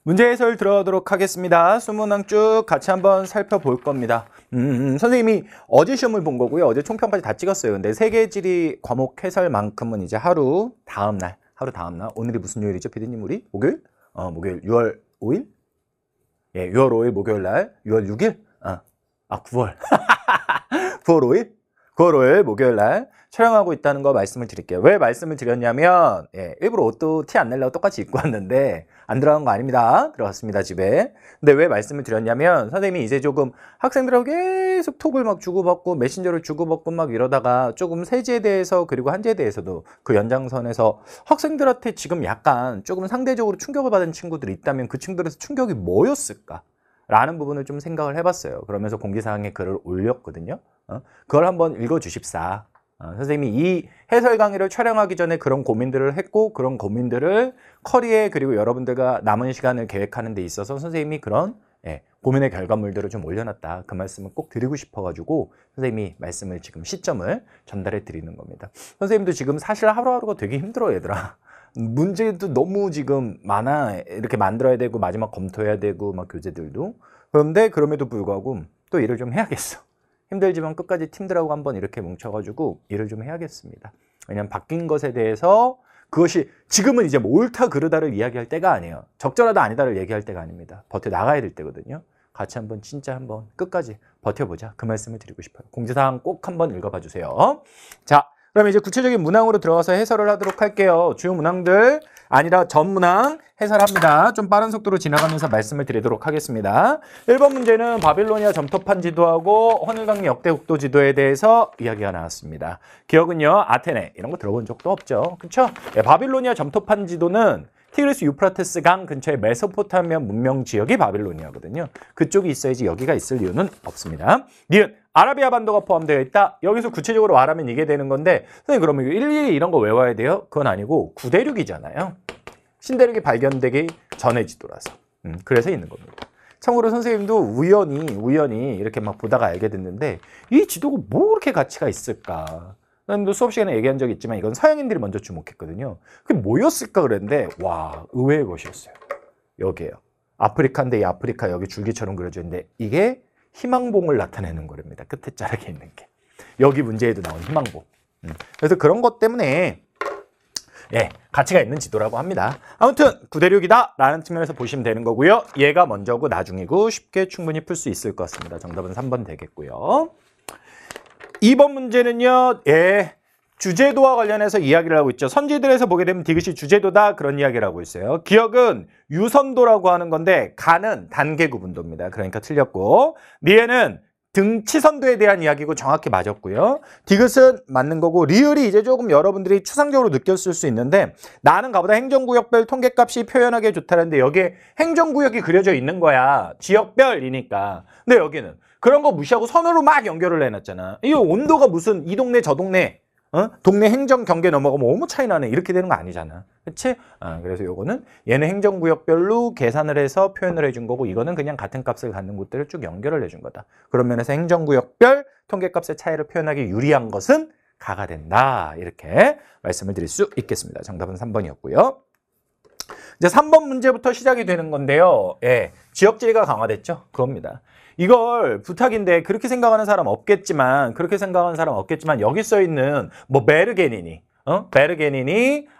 문제 해설 들어가도록 하겠습니다. 수문항 쭉 같이 한번 살펴볼 겁니다. 선생님이 어제 시험을 본 거고요. 어제 총평까지 다 찍었어요. 근데 세계지리 과목 해설만큼은 이제 하루 다음날. 오늘이 무슨 요일이죠, 피디님 우리? 목요일? 목요일 6월 5일? 예, 6월 5일 목요일 날. 6월 6일? 9월. 9월 5일? 9월 5일 목요일 날 촬영하고 있다는 거 말씀을 드릴게요. 왜 말씀을 드렸냐면 일부러 옷도 티 안 내려고 똑같이 입고 왔는데 안 들어간 거 아닙니다. 들어갔습니다, 집에. 근데 왜 말씀을 드렸냐면 선생님이 이제 조금 학생들하고 계속 톡을 막 주고받고 메신저를 주고받고 막 이러다가 조금 세제에 대해서 그리고 한제에 대해서도 그 연장선에서 학생들한테 지금 약간 조금 상대적으로 충격을 받은 친구들이 있다면 그 친구들에서 충격이 뭐였을까? 라는 부분을 좀 생각을 해봤어요. 그러면서 공지사항에 글을 올렸거든요. 그걸 한번 읽어주십사. 선생님이 이 해설 강의를 촬영하기 전에 그런 고민들을 했고 그런 고민들을 커리에 그리고 여러분들과 남은 시간을 계획하는 데 있어서 선생님이 그런 고민의 결과물들을 좀 올려놨다. 그 말씀을 꼭 드리고 싶어가지고 선생님이 말씀을 지금 시점을 전달해 드리는 겁니다. 선생님도 지금 사실 하루하루가 되게 힘들어 얘들아. 문제도 너무 지금 많아. 이렇게 만들어야 되고 마지막 검토해야 되고 막 교재들도. 그런데 그럼에도 불구하고 또 일을 좀 해야겠어. 힘들지만 끝까지 팀들하고 한번 이렇게 뭉쳐가지고 일을 좀 해야겠습니다. 왜냐면 바뀐 것에 대해서 그것이 지금은 이제 뭐 옳다 그르다를 이야기할 때가 아니에요. 적절하다 아니다를 얘기할 때가 아닙니다. 버텨나가야 될 때거든요. 같이 한번 진짜 한번 끝까지 버텨보자. 그 말씀을 드리고 싶어요. 공지사항 꼭 한번 읽어봐 주세요. 자, 그럼 이제 구체적인 문항으로 들어가서 해설을 하도록 할게요. 주요 문항들 아니라 전 문항 해설합니다. 좀 빠른 속도로 지나가면서 말씀을 드리도록 하겠습니다. 1번 문제는 바빌로니아 점토판 지도하고 헌일강리 역대 국도 지도에 대해서 이야기가 나왔습니다. 기억은요, 아테네 이런 거 들어본 적도 없죠. 그렇죠? 바빌로니아 점토판 지도는 티그리스 유프라테스 강 근처의 메소포타미아 문명 지역이 바빌로니아거든요. 그쪽이 있어야지 여기가 있을 이유는 없습니다. 니은 아라비아 반도가 포함되어 있다. 여기서 구체적으로 말하면 이게 되는 건데 선생님 그러면 일일이 이런 거 외워야 돼요? 그건 아니고 구대륙이잖아요. 신대륙이 발견되기 전의 지도라서. 그래서 있는 겁니다. 참고로 선생님도 우연히 이렇게 막 보다가 알게 됐는데 이 지도가 뭐 그렇게 가치가 있을까? 선생님도 수업 시간에 얘기한 적이 있지만 이건 서양인들이 먼저 주목했거든요. 그게 뭐였을까 그랬는데 와, 의외의 것이었어요. 여기에요. 아프리카인데 이 아프리카 여기 줄기처럼 그려져 있는데 이게 희망봉을 나타내는 거랍니다. 끝에 자락에 있는 게. 여기 문제에도 나온 희망봉. 그래서 그런 것 때문에 가치가 있는 지도라고 합니다. 아무튼 구대륙이다 라는 측면에서 보시면 되는 거고요. 얘가 먼저고 나중이고 쉽게 충분히 풀 수 있을 것 같습니다. 정답은 3번 되겠고요. 2번 문제는요. 주제도와 관련해서 이야기를 하고 있죠. 선지들에서 보게 되면 디귿이 주제도다 그런 이야기를 하고 있어요. 기억은 유선도라고 하는 건데 가는 단계 구분도입니다. 그러니까 틀렸고 리에는 등치선도에 대한 이야기고 정확히 맞았고요. 디귿은 맞는 거고 리을이 이제 조금 여러분들이 추상적으로 느꼈을 수 있는데 나는 가보다 행정구역별 통계값이 표현하기에 좋다는데 여기에 행정구역이 그려져 있는 거야. 지역별이니까. 근데 여기는 그런 거 무시하고 선으로 막 연결을 해놨잖아. 이 온도가 무슨 이 동네 저 동네 동네 행정 경계 넘어가면 너무 차이 나네. 이렇게 되는 거 아니잖아. 그치? 그래서 요거는 얘는 행정구역별로 계산을 해서 표현을 해준 거고 이거는 그냥 같은 값을 갖는 곳들을 쭉 연결을 해준 거다. 그런 면에서 행정구역별 통계값의 차이를 표현하기 유리한 것은 가가 된다. 이렇게 말씀을 드릴 수 있겠습니다. 정답은 3번이었고요. 이제 3번 문제부터 시작이 되는 건데요. 지역지리가 강화됐죠? 그겁니다. 이걸 부탁인데 그렇게 생각하는 사람 없겠지만 여기 써 있는 뭐 베르게니니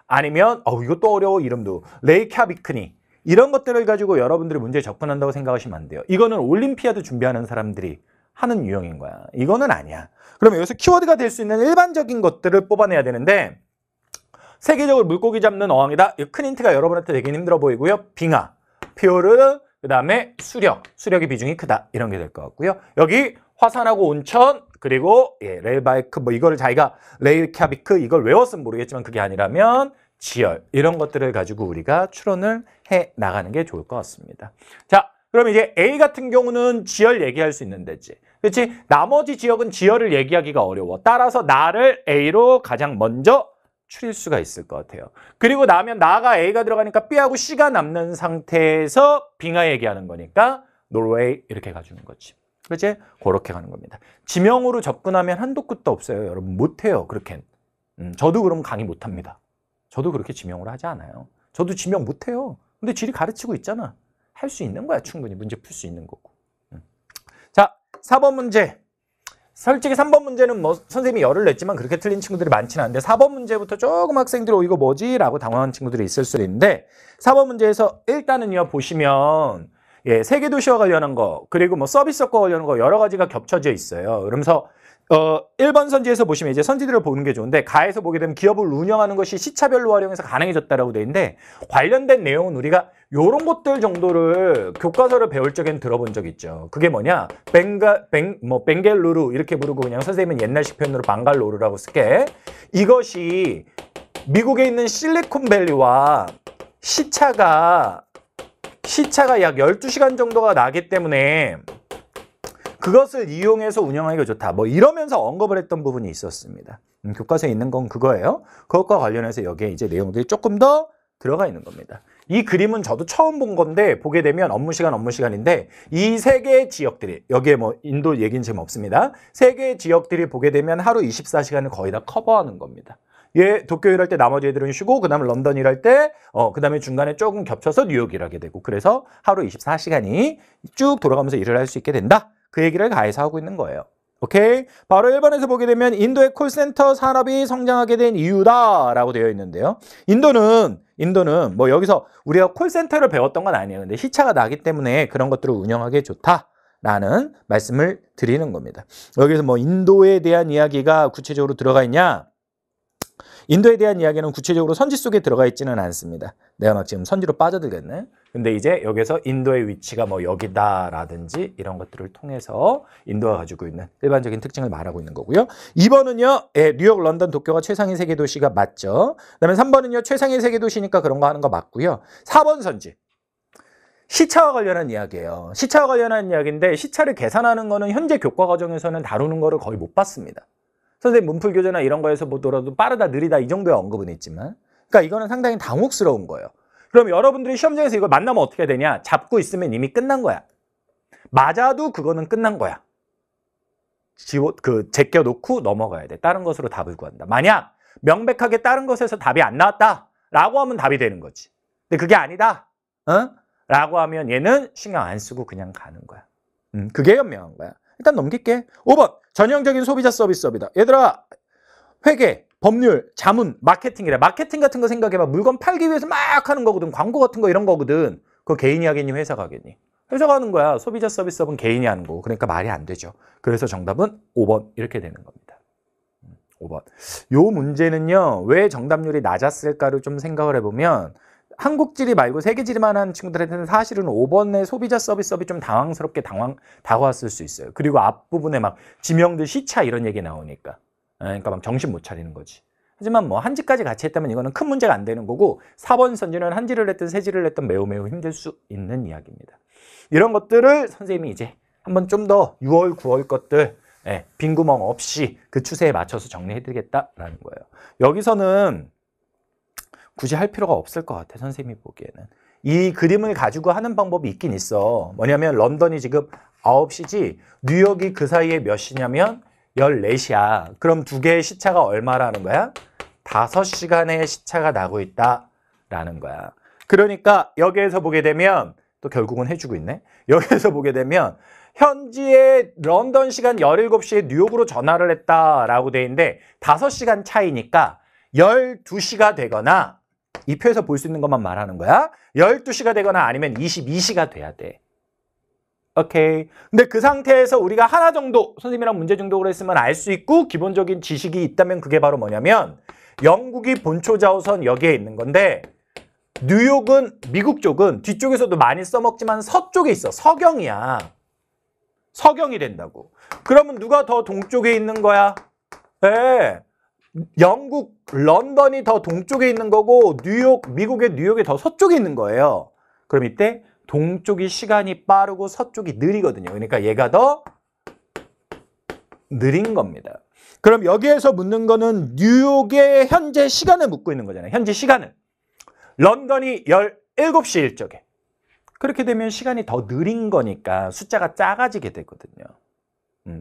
아니면 이것도 어려워 이름도 레이캬비크니 이런 것들을 가지고 여러분들이 문제에 접근한다고 생각하시면 안 돼요. 이거는 올림피아드 준비하는 사람들이 하는 유형인 거야. 이거는 아니야. 그러면 여기서 키워드가 될 수 있는 일반적인 것들을 뽑아내야 되는데 세계적으로 물고기 잡는 어항이다. 이 큰 힌트가 여러분한테 되긴 힘들어 보이고요. 빙하, 퓨르, 그 다음에 수력의 비중이 크다. 이런 게 될 것 같고요. 여기 화산하고 온천, 그리고 레일바이크, 뭐 이거를 자기가 레일캬비크 이걸 외웠으면 모르겠지만 그게 아니라면 지열, 이런 것들을 가지고 우리가 추론을 해 나가는 게 좋을 것 같습니다. 자, 그럼 이제 A 같은 경우는 지열 얘기할 수 있는 데지. 그렇지? 나머지 지역은 지열을 얘기하기가 어려워. 따라서 나를 A로 가장 먼저 추릴 수가 있을 것 같아요. 그리고 나면 나가 A가 들어가니까 B하고 C가 남는 상태에서 빙하 얘기하는 거니까 노르웨이 이렇게 가주는 거지. 그렇지? 그렇게 가는 겁니다. 지명으로 접근하면 한도 끝도 없어요. 여러분 못해요. 그렇게. 저도 그럼 강의 못합니다. 저도 그렇게 지명으로 하지 않아요. 저도 지명 못해요. 근데 지리 가르치고 있잖아. 할 수 있는 거야. 충분히 문제 풀 수 있는 거고. 자, 4번 문제. 솔직히 3번 문제는 뭐 선생님이 열을 냈지만 그렇게 틀린 친구들이 많지는 않은데 4번 문제부터 조금 학생들이 이거 뭐지? 라고 당황한 친구들이 있을 수 있는데 4번 문제에서 일단은요 보시면 예, 세계도시와 관련한 거 그리고 뭐 서비스업과 관련한 거 여러 가지가 겹쳐져 있어요. 그러면서 1번 선지에서 보시면 이제 선지들을 보는 게 좋은데 가에서 보게 되면 기업을 운영하는 것이 시차별로 활용해서 가능해졌다라고 돼 있는데 관련된 내용은 우리가 요런 것들 정도를 교과서를 배울 적엔 들어본 적 있죠. 그게 뭐냐? 벵겔루루 이렇게 부르고 그냥 선생님은 옛날식 표현으로 방갈로르라고 쓸게. 이것이 미국에 있는 실리콘밸리와 시차가 약 12시간 정도가 나기 때문에 그것을 이용해서 운영하기가 좋다. 뭐 이러면서 언급을 했던 부분이 있었습니다. 교과서에 있는 건 그거예요. 그것과 관련해서 여기에 이제 내용들이 조금 더 들어가 있는 겁니다. 이 그림은 저도 처음 본 건데 보게 되면 업무 시간인데 이 세 개의 지역들이 여기에 뭐 인도 얘기는 지금 없습니다. 세 개의 지역들이 보게 되면 하루 24시간을 거의 다 커버하는 겁니다. 얘 도쿄 일할 때 나머지 애들은 쉬고 그 다음에 런던 일할 때 그 다음에 중간에 조금 겹쳐서 뉴욕 일하게 되고 그래서 하루 24시간이 쭉 돌아가면서 일을 할 수 있게 된다. 그 얘기를 가해서 하고 있는 거예요. 오케이? 바로 1번에서 보게 되면 인도의 콜센터 산업이 성장하게 된 이유다라고 되어 있는데요. 인도는 뭐 여기서 우리가 콜센터를 배웠던 건 아니에요. 근데 시차가 나기 때문에 그런 것들을 운영하기 좋다라는 말씀을 드리는 겁니다. 여기서 뭐 인도에 대한 이야기가 구체적으로 들어가 있냐? 인도에 대한 이야기는 구체적으로 선지 속에 들어가 있지는 않습니다. 내가 막 지금 선지로 빠져들겠네. 근데 이제 여기서 인도의 위치가 뭐 여기다라든지 이런 것들을 통해서 인도가 가지고 있는 일반적인 특징을 말하고 있는 거고요. 2번은요. 뉴욕, 런던, 도쿄가 최상위 세계 도시가 맞죠. 그다음에 3번은요. 최상위 세계 도시니까 그런 거 하는 거 맞고요. 4번 선지. 시차와 관련한 이야기예요. 시차와 관련한 이야기인데 시차를 계산하는 거는 현재 교과 과정에서는 다루는 거를 거의 못 봤습니다. 선생님 문풀 교재나 이런 거에서 보더라도 빠르다 느리다 이 정도의 언급은 있지만 그러니까 이거는 상당히 당혹스러운 거예요. 그럼 여러분들이 시험장에서 이걸 만나면 어떻게 되냐? 잡고 있으면 이미 끝난 거야. 맞아도 그거는 끝난 거야. 제껴놓고 넘어가야 돼. 다른 것으로 답을 구한다. 만약 명백하게 다른 것에서 답이 안 나왔다라고 하면 답이 되는 거지. 근데 그게 아니다. 라고 하면 얘는 신경 안 쓰고 그냥 가는 거야. 그게 현명한 거야. 일단 넘길게. 5번. 전형적인 소비자 서비스업이다. 얘들아, 회계, 법률, 자문, 마케팅이래. 마케팅 같은 거 생각해봐. 물건 팔기 위해서 막 하는 거거든. 광고 같은 거 이런 거거든. 그거 개인이 하겠니? 회사가 하겠니? 회사가 하는 거야. 소비자 서비스업은 개인이 하는 거고. 그러니까 말이 안 되죠. 그래서 정답은 5번 이렇게 되는 겁니다. 5번. 요 문제는요. 왜 정답률이 낮았을까를 좀 생각을 해보면 한국지리 말고 세계지리만 하는 친구들한테는 사실은 5번의 소비자 서비스업이 좀 당황스럽게 다가왔을 수 있어요. 그리고 앞부분에 막 지명들 시차 이런 얘기 나오니까. 그러니까 막 정신 못 차리는 거지. 하지만 뭐 한지까지 같이 했다면 이거는 큰 문제가 안 되는 거고 4번 선지는 한지를 했든 세지를 했든 매우 힘들 수 있는 이야기입니다. 이런 것들을 선생님이 이제 한번 좀 더 6월, 9월 것들 빈 구멍 없이 그 추세에 맞춰서 정리해드리겠다라는 거예요. 여기서는 굳이 할 필요가 없을 것 같아, 선생님이 보기에는. 이 그림을 가지고 하는 방법이 있긴 있어. 뭐냐면 런던이 지금 9시지 뉴욕이 그 사이에 몇 시냐면 14시야. 그럼 두 개의 시차가 얼마라는 거야? 5시간의 시차가 나고 있다라는 거야. 그러니까 여기에서 보게 되면 또 결국은 해주고 있네. 여기에서 보게 되면 현지의 런던 시간 17시에 뉴욕으로 전화를 했다라고 돼 있는데 5시간 차이니까 12시가 되거나 이 표에서 볼 수 있는 것만 말하는 거야. 12시가 되거나 아니면 22시가 돼야 돼. 오케이. 근데 그 상태에서 우리가 하나 정도 선생님이랑 문제 중독을 했으면 알 수 있고 기본적인 지식이 있다면 그게 바로 뭐냐면 영국이 본초 좌우선 여기에 있는 건데 뉴욕은 미국 쪽은 뒤쪽에서도 많이 써먹지만 서쪽에 있어. 서경이야. 서경이 된다고. 그러면 누가 더 동쪽에 있는 거야? 네. 영국, 런던이 더 동쪽에 있는 거고 뉴욕, 미국의 뉴욕이 더 서쪽에 있는 거예요. 그럼 이때 동쪽이 시간이 빠르고 서쪽이 느리거든요. 그러니까 얘가 더 느린 겁니다. 그럼 여기에서 묻는 거는 뉴욕의 현재 시간을 묻고 있는 거잖아요. 현재 시간을. 런던이 17시 일적에. 그렇게 되면 시간이 더 느린 거니까 숫자가 작아지게 되거든요.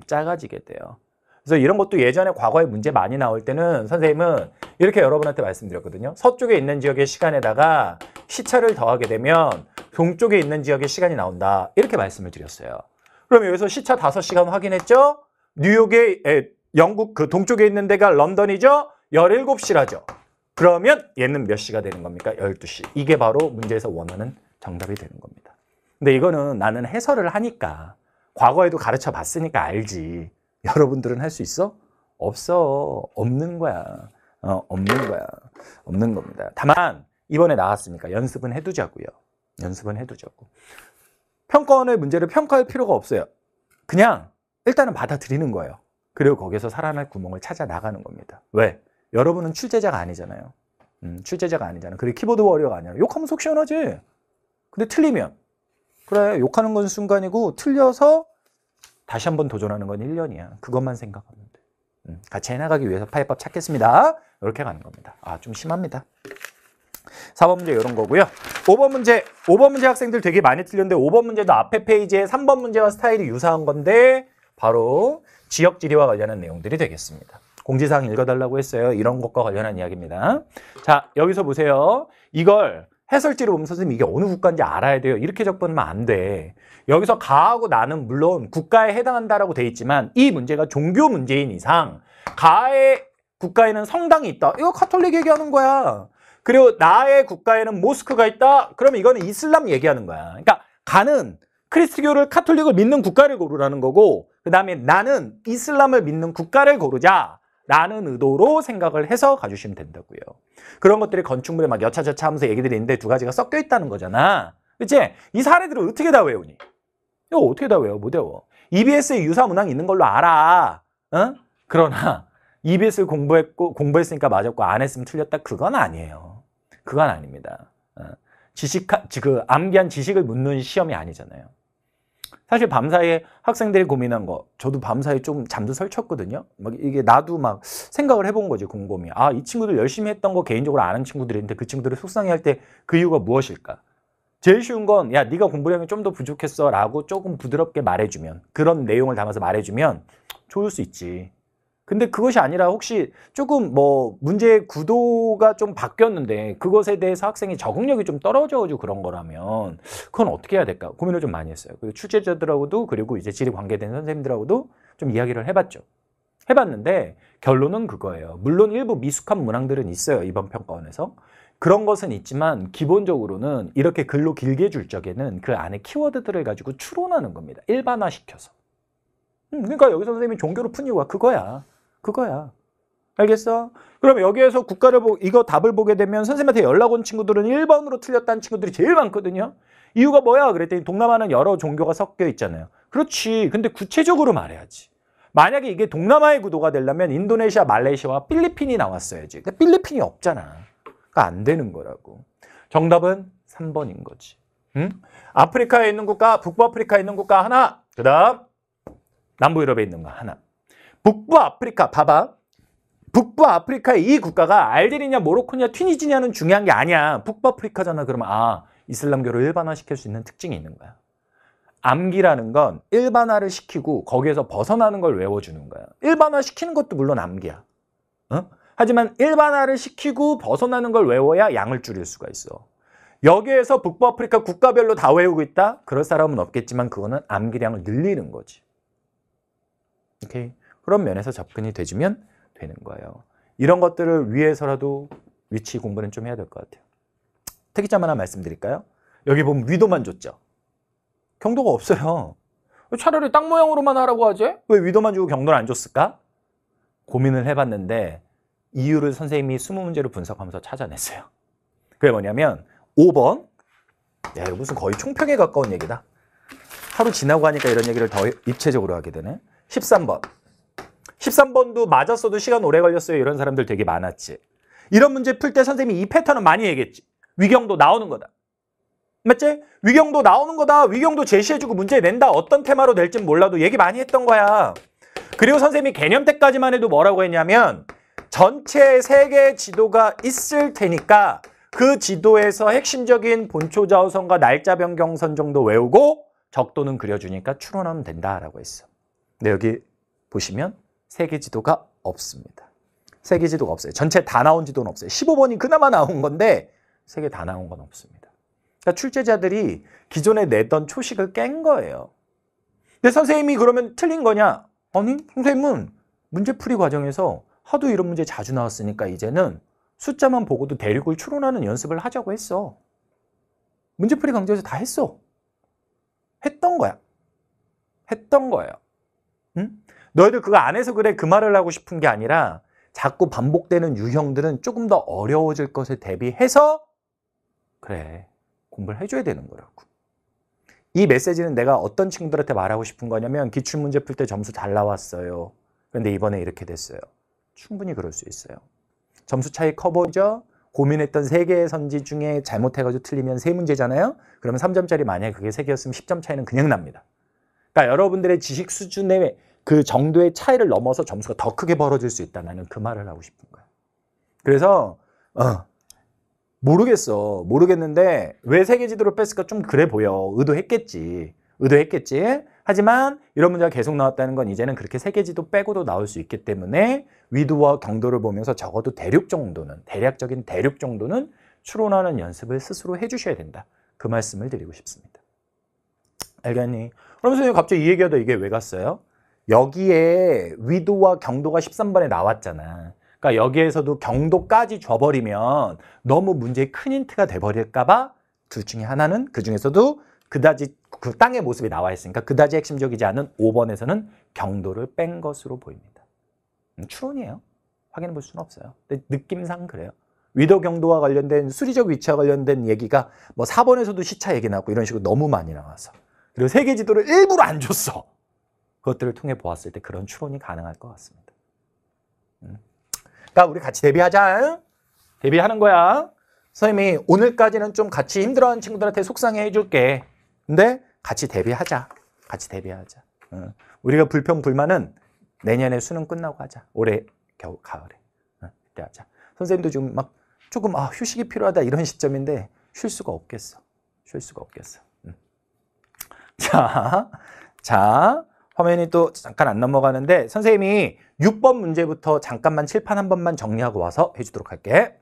작아지게 돼요. 그래서 이런 것도 예전에 과거에 문제 많이 나올 때는 선생님은 이렇게 여러분한테 말씀드렸거든요. 서쪽에 있는 지역의 시간에다가 시차를 더하게 되면 동쪽에 있는 지역의 시간이 나온다. 이렇게 말씀을 드렸어요. 그럼 여기서 시차 5시간 확인했죠? 뉴욕의 영국 그 동쪽에 있는 데가 런던이죠? 17시라죠. 그러면 얘는 몇 시가 되는 겁니까? 12시. 이게 바로 문제에서 원하는 정답이 되는 겁니다. 근데 이거는 나는 해설을 하니까 과거에도 가르쳐 봤으니까 알지. 여러분들은 할 수 있어? 없어. 없는 거야. 없는 거야. 없는 겁니다. 다만 이번에 나왔으니까 연습은 해두자고요. 연습은 해두자고. 평가원의 문제를 평가할 필요가 없어요. 그냥 일단은 받아들이는 거예요. 그리고 거기서 살아날 구멍을 찾아 나가는 겁니다. 왜? 여러분은 출제자가 아니잖아요. 출제자가 아니잖아. 그리고 키보드 워리어가 아니야. 욕하면 속 시원하지. 근데 틀리면 그래 욕하는 건 순간이고 틀려서 다시 한번 도전하는 건 1년이야. 그것만 생각하면 돼. 같이 해나가기 위해서 파이법 찾겠습니다. 이렇게 가는 겁니다. 아, 좀 심합니다. 4번 문제 이런 거고요. 5번 문제 학생들 되게 많이 틀렸는데 5번 문제도 앞에 페이지에 3번 문제와 스타일이 유사한 건데 바로 지역 지리와 관련한 내용들이 되겠습니다. 공지사항 읽어달라고 했어요. 이런 것과 관련한 이야기입니다. 자, 여기서 보세요. 이걸 해설지로 보면 선생님 이게 어느 국가인지 알아야 돼요. 이렇게 적으면 안 돼. 여기서 가하고 나는 물론 국가에 해당한다라고 돼 있지만 이 문제가 종교 문제인 이상 가의 국가에는 성당이 있다. 이거 카톨릭 얘기하는 거야. 그리고 나의 국가에는 모스크가 있다. 그러면 이거는 이슬람 얘기하는 거야. 그러니까 가는 크리스교를 카톨릭을 믿는 국가를 고르라는 거고 그 다음에 나는 이슬람을 믿는 국가를 고르자. 라는 의도로 생각을 해서 가주시면 된다고요. 그런 것들이 건축물에 막 여차저차 하면서 얘기들이 있는데 두 가지가 섞여 있다는 거잖아. 그치? 이 사례들을 어떻게 다 외우니? 이거 어떻게 다 외워? 못 외워. EBS에 유사 문항이 있는 걸로 알아. 응? 그러나 EBS를 공부했으니까 맞았고 안 했으면 틀렸다. 그건 아니에요. 그건 아닙니다. 암기한 지식을 묻는 시험이 아니잖아요. 사실 밤사이에 학생들이 고민한 거 저도 밤사이에 좀 잠도 설쳤거든요. 막 이게 나도 막 생각을 해본 거지. 곰곰이. 아, 이 친구들 열심히 했던 거 개인적으로 아는 친구들이 있는데 그 친구들이 속상해할 때 그 이유가 무엇일까? 제일 쉬운 건 야, 네가 공부량이 좀 더 부족했어 라고 조금 부드럽게 말해주면 그런 내용을 담아서 말해주면 좋을 수 있지. 근데 그것이 아니라 혹시 조금 뭐 문제의 구도가 좀 바뀌었는데 그것에 대해서 학생이 적응력이 좀 떨어져가지고 그런 거라면 그건 어떻게 해야 될까 고민을 좀 많이 했어요. 그리고 출제자들하고도 그리고 이제 지리 관계된 선생님들하고도 좀 이야기를 해봤죠. 해봤는데 결론은 그거예요. 물론 일부 미숙한 문항들은 있어요. 이번 평가원에서. 그런 것은 있지만 기본적으로는 이렇게 글로 길게 줄 적에는 그 안에 키워드들을 가지고 추론하는 겁니다. 일반화시켜서. 그러니까 여기서 선생님이 종교로 푼 이유가 그거야. 그거야. 알겠어? 그럼 여기에서 국가를 이거 답을 보게 되면 선생님한테 연락 온 친구들은 1번으로 틀렸다는 친구들이 제일 많거든요. 이유가 뭐야? 그랬더니 동남아는 여러 종교가 섞여 있잖아요. 그렇지. 근데 구체적으로 말해야지. 만약에 이게 동남아의 구도가 되려면 인도네시아, 말레이시아와 필리핀이 나왔어야지. 근데 필리핀이 없잖아. 그러니까 안 되는 거라고. 정답은 3번인 거지. 응? 아프리카에 있는 국가, 북부아프리카에 있는 국가 하나. 그 다음 남부 유럽에 있는 거 하나. 북부 아프리카 봐봐. 북부 아프리카의 이 국가가 알제리냐 모로코냐 튀니지냐는 중요한 게 아니야. 북부 아프리카잖아. 그러면 아 이슬람교를 일반화시킬 수 있는 특징이 있는 거야. 암기라는 건 일반화를 시키고 거기에서 벗어나는 걸 외워주는 거야. 일반화시키는 것도 물론 암기야. 어? 하지만 일반화를 시키고 벗어나는 걸 외워야 양을 줄일 수가 있어. 여기에서 북부 아프리카 국가별로 다 외우고 있다? 그럴 사람은 없겠지만 그거는 암기량을 늘리는 거지. 오케이. 그런 면에서 접근이 돼주면 되는 거예요. 이런 것들을 위해서라도 위치 공부는 좀 해야 될 것 같아요. 특이점 하나 말씀드릴까요? 여기 보면 위도만 줬죠. 경도가 없어요. 차라리 땅 모양으로만 하라고 하지? 왜 위도만 주고 경도를 안 줬을까? 고민을 해봤는데 이유를 선생님이 20문제로 분석하면서 찾아냈어요. 그게 뭐냐면 5번. 야, 이거 무슨 거의 총평에 가까운 얘기다. 하루 지나고 하니까 이런 얘기를 더 입체적으로 하게 되네. 13번. 13번도 맞았어도 시간 오래 걸렸어요. 이런 사람들 되게 많았지. 이런 문제 풀 때 선생님이 이 패턴은 많이 얘기했지. 위경도 나오는 거다. 맞지? 위경도 나오는 거다. 위경도 제시해주고 문제 낸다. 어떤 테마로 낼진 몰라도 얘기 많이 했던 거야. 그리고 선생님이 개념 때까지만 해도 뭐라고 했냐면 전체 세계 지도가 있을 테니까 그 지도에서 핵심적인 본초 좌우선과 날짜 변경선 정도 외우고 적도는 그려주니까 추론하면 된다라고 했어. 근데 여기 보시면 세계 지도가 없습니다. 세계 지도가 없어요. 전체 다 나온 지도는 없어요. 15번이 그나마 나온 건데 세계 다 나온 건 없습니다. 그러니까 출제자들이 기존에 내던 초식을 깬 거예요. 근데 선생님이 그러면 틀린 거냐? 아니, 선생님은 문제풀이 과정에서 하도 이런 문제 자주 나왔으니까 이제는 숫자만 보고도 대륙을 추론하는 연습을 하자고 했어. 문제풀이 강좌에서 다 했어. 했던 거야. 했던 거예요. 응? 너희들 그거 안 해서 그래 그 말을 하고 싶은 게 아니라 자꾸 반복되는 유형들은 조금 더 어려워질 것에 대비해서 그래 공부를 해줘야 되는 거라고. 이 메시지는 내가 어떤 친구들한테 말하고 싶은 거냐면 기출문제 풀 때 점수 잘 나왔어요. 그런데 이번에 이렇게 됐어요. 충분히 그럴 수 있어요. 점수 차이 커 보이죠? 고민했던 3개의 선지 중에 잘못해가지고 틀리면 3문제잖아요. 그러면 3점짜리 만약에 그게 3개였으면 10점 차이는 그냥 납니다. 그러니까 여러분들의 지식 수준의 그 정도의 차이를 넘어서 점수가 더 크게 벌어질 수 있다. 나는 그 말을 하고 싶은 거야. 그래서 모르겠는데 왜 세계지도를 뺐을까 좀 그래 보여. 의도했겠지. 하지만 이런 문제가 계속 나왔다는 건 이제는 그렇게 세계지도 빼고도 나올 수 있기 때문에 위도와 경도를 보면서 적어도 대략적인 대륙 정도는 추론하는 연습을 스스로 해주셔야 된다. 그 말씀을 드리고 싶습니다. 알겠니? 그럼 선생님 갑자기 이 얘기하다 이게 왜 갔어요? 여기에 위도와 경도가 13번에 나왔잖아. 그러니까 여기에서도 경도까지 줘버리면 너무 문제의 큰 힌트가 돼버릴까 봐 둘 중에 하나는 그 중에서도 그다지 그 땅의 모습이 나와 있으니까 그다지 핵심적이지 않은 5번에서는 경도를 뺀 것으로 보입니다. 추론이에요. 확인해 볼 수는 없어요. 근데 느낌상 그래요. 위도 경도와 관련된 수리적 위치와 관련된 얘기가 뭐 4번에서도 시차 얘기 나왔고 이런 식으로 너무 많이 나와서 그리고 세계 지도를 일부러 안 줬어. 그것들을 통해 보았을 때 그런 추론이 가능할 것 같습니다. 그러니까 우리 같이 대비하자. 대비하는 거야. 선생님이 오늘까지는 좀 같이 힘들어하는 친구들한테 속상해 해줄게. 근데 같이 대비하자. 우리가 불평 불만은 내년에 수능 끝나고 하자. 올해 겨우 가을에. 그때 하자. 선생님도 지금 막 조금 휴식이 필요하다 이런 시점인데 쉴 수가 없겠어. 자, 화면이 또 잠깐 안 넘어가는데 선생님이 6번 문제부터 잠깐만 칠판 한 번만 정리하고 와서 해주도록 할게.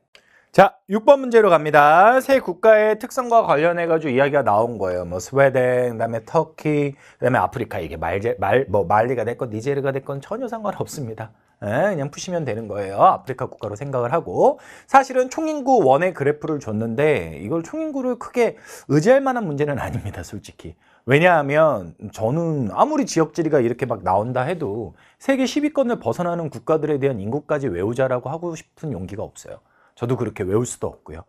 자, 6번 문제로 갑니다. 세 국가의 특성과 관련해가지고 이야기가 나온 거예요. 뭐 스웨덴, 그다음에 터키, 그다음에 아프리카. 이게 말리가 됐건 니제르가 됐건 전혀 상관없습니다. 그냥 푸시면 되는 거예요. 아프리카 국가로 생각을 하고. 사실은 총인구 원의 그래프를 줬는데 이걸 총인구를 크게 의지할 만한 문제는 아닙니다. 솔직히. 왜냐하면 저는 아무리 지역지리가 이렇게 막 나온다 해도 세계 10위권을 벗어나는 국가들에 대한 인구까지 외우자라고 하고 싶은 용기가 없어요. 저도 그렇게 외울 수도 없고요.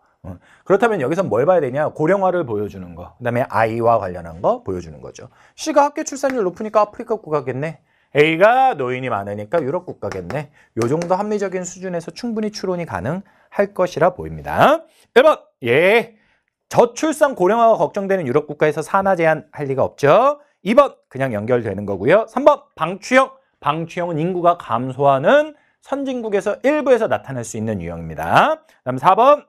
그렇다면 여기서 뭘 봐야 되냐? 고령화를 보여주는 거. 그다음에 아이와 관련한 거 보여주는 거죠. C가 학교 출산율 높으니까 아프리카 국가겠네. A가 노인이 많으니까 유럽 국가겠네. 요 정도 합리적인 수준에서 충분히 추론이 가능할 것이라 보입니다. 1번. 예. 저출산 고령화가 걱정되는 유럽 국가에서 산하 제한 할 리가 없죠. 2번. 그냥 연결되는 거고요. 3번. 방추형. 방추형은 인구가 감소하는 선진국에서 일부에서 나타날 수 있는 유형입니다. 그다음 4번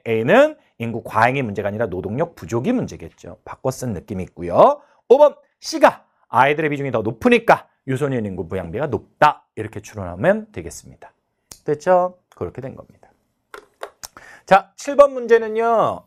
A는 인구 과잉의 문제가 아니라 노동력 부족이 문제겠죠. 바꿔 쓴 느낌이 있고요. 5번 C가 아이들의 비중이 더 높으니까 유소년 인구 부양비가 높다. 이렇게 추론하면 되겠습니다. 됐죠? 그렇게 된 겁니다. 자, 7번 문제는요.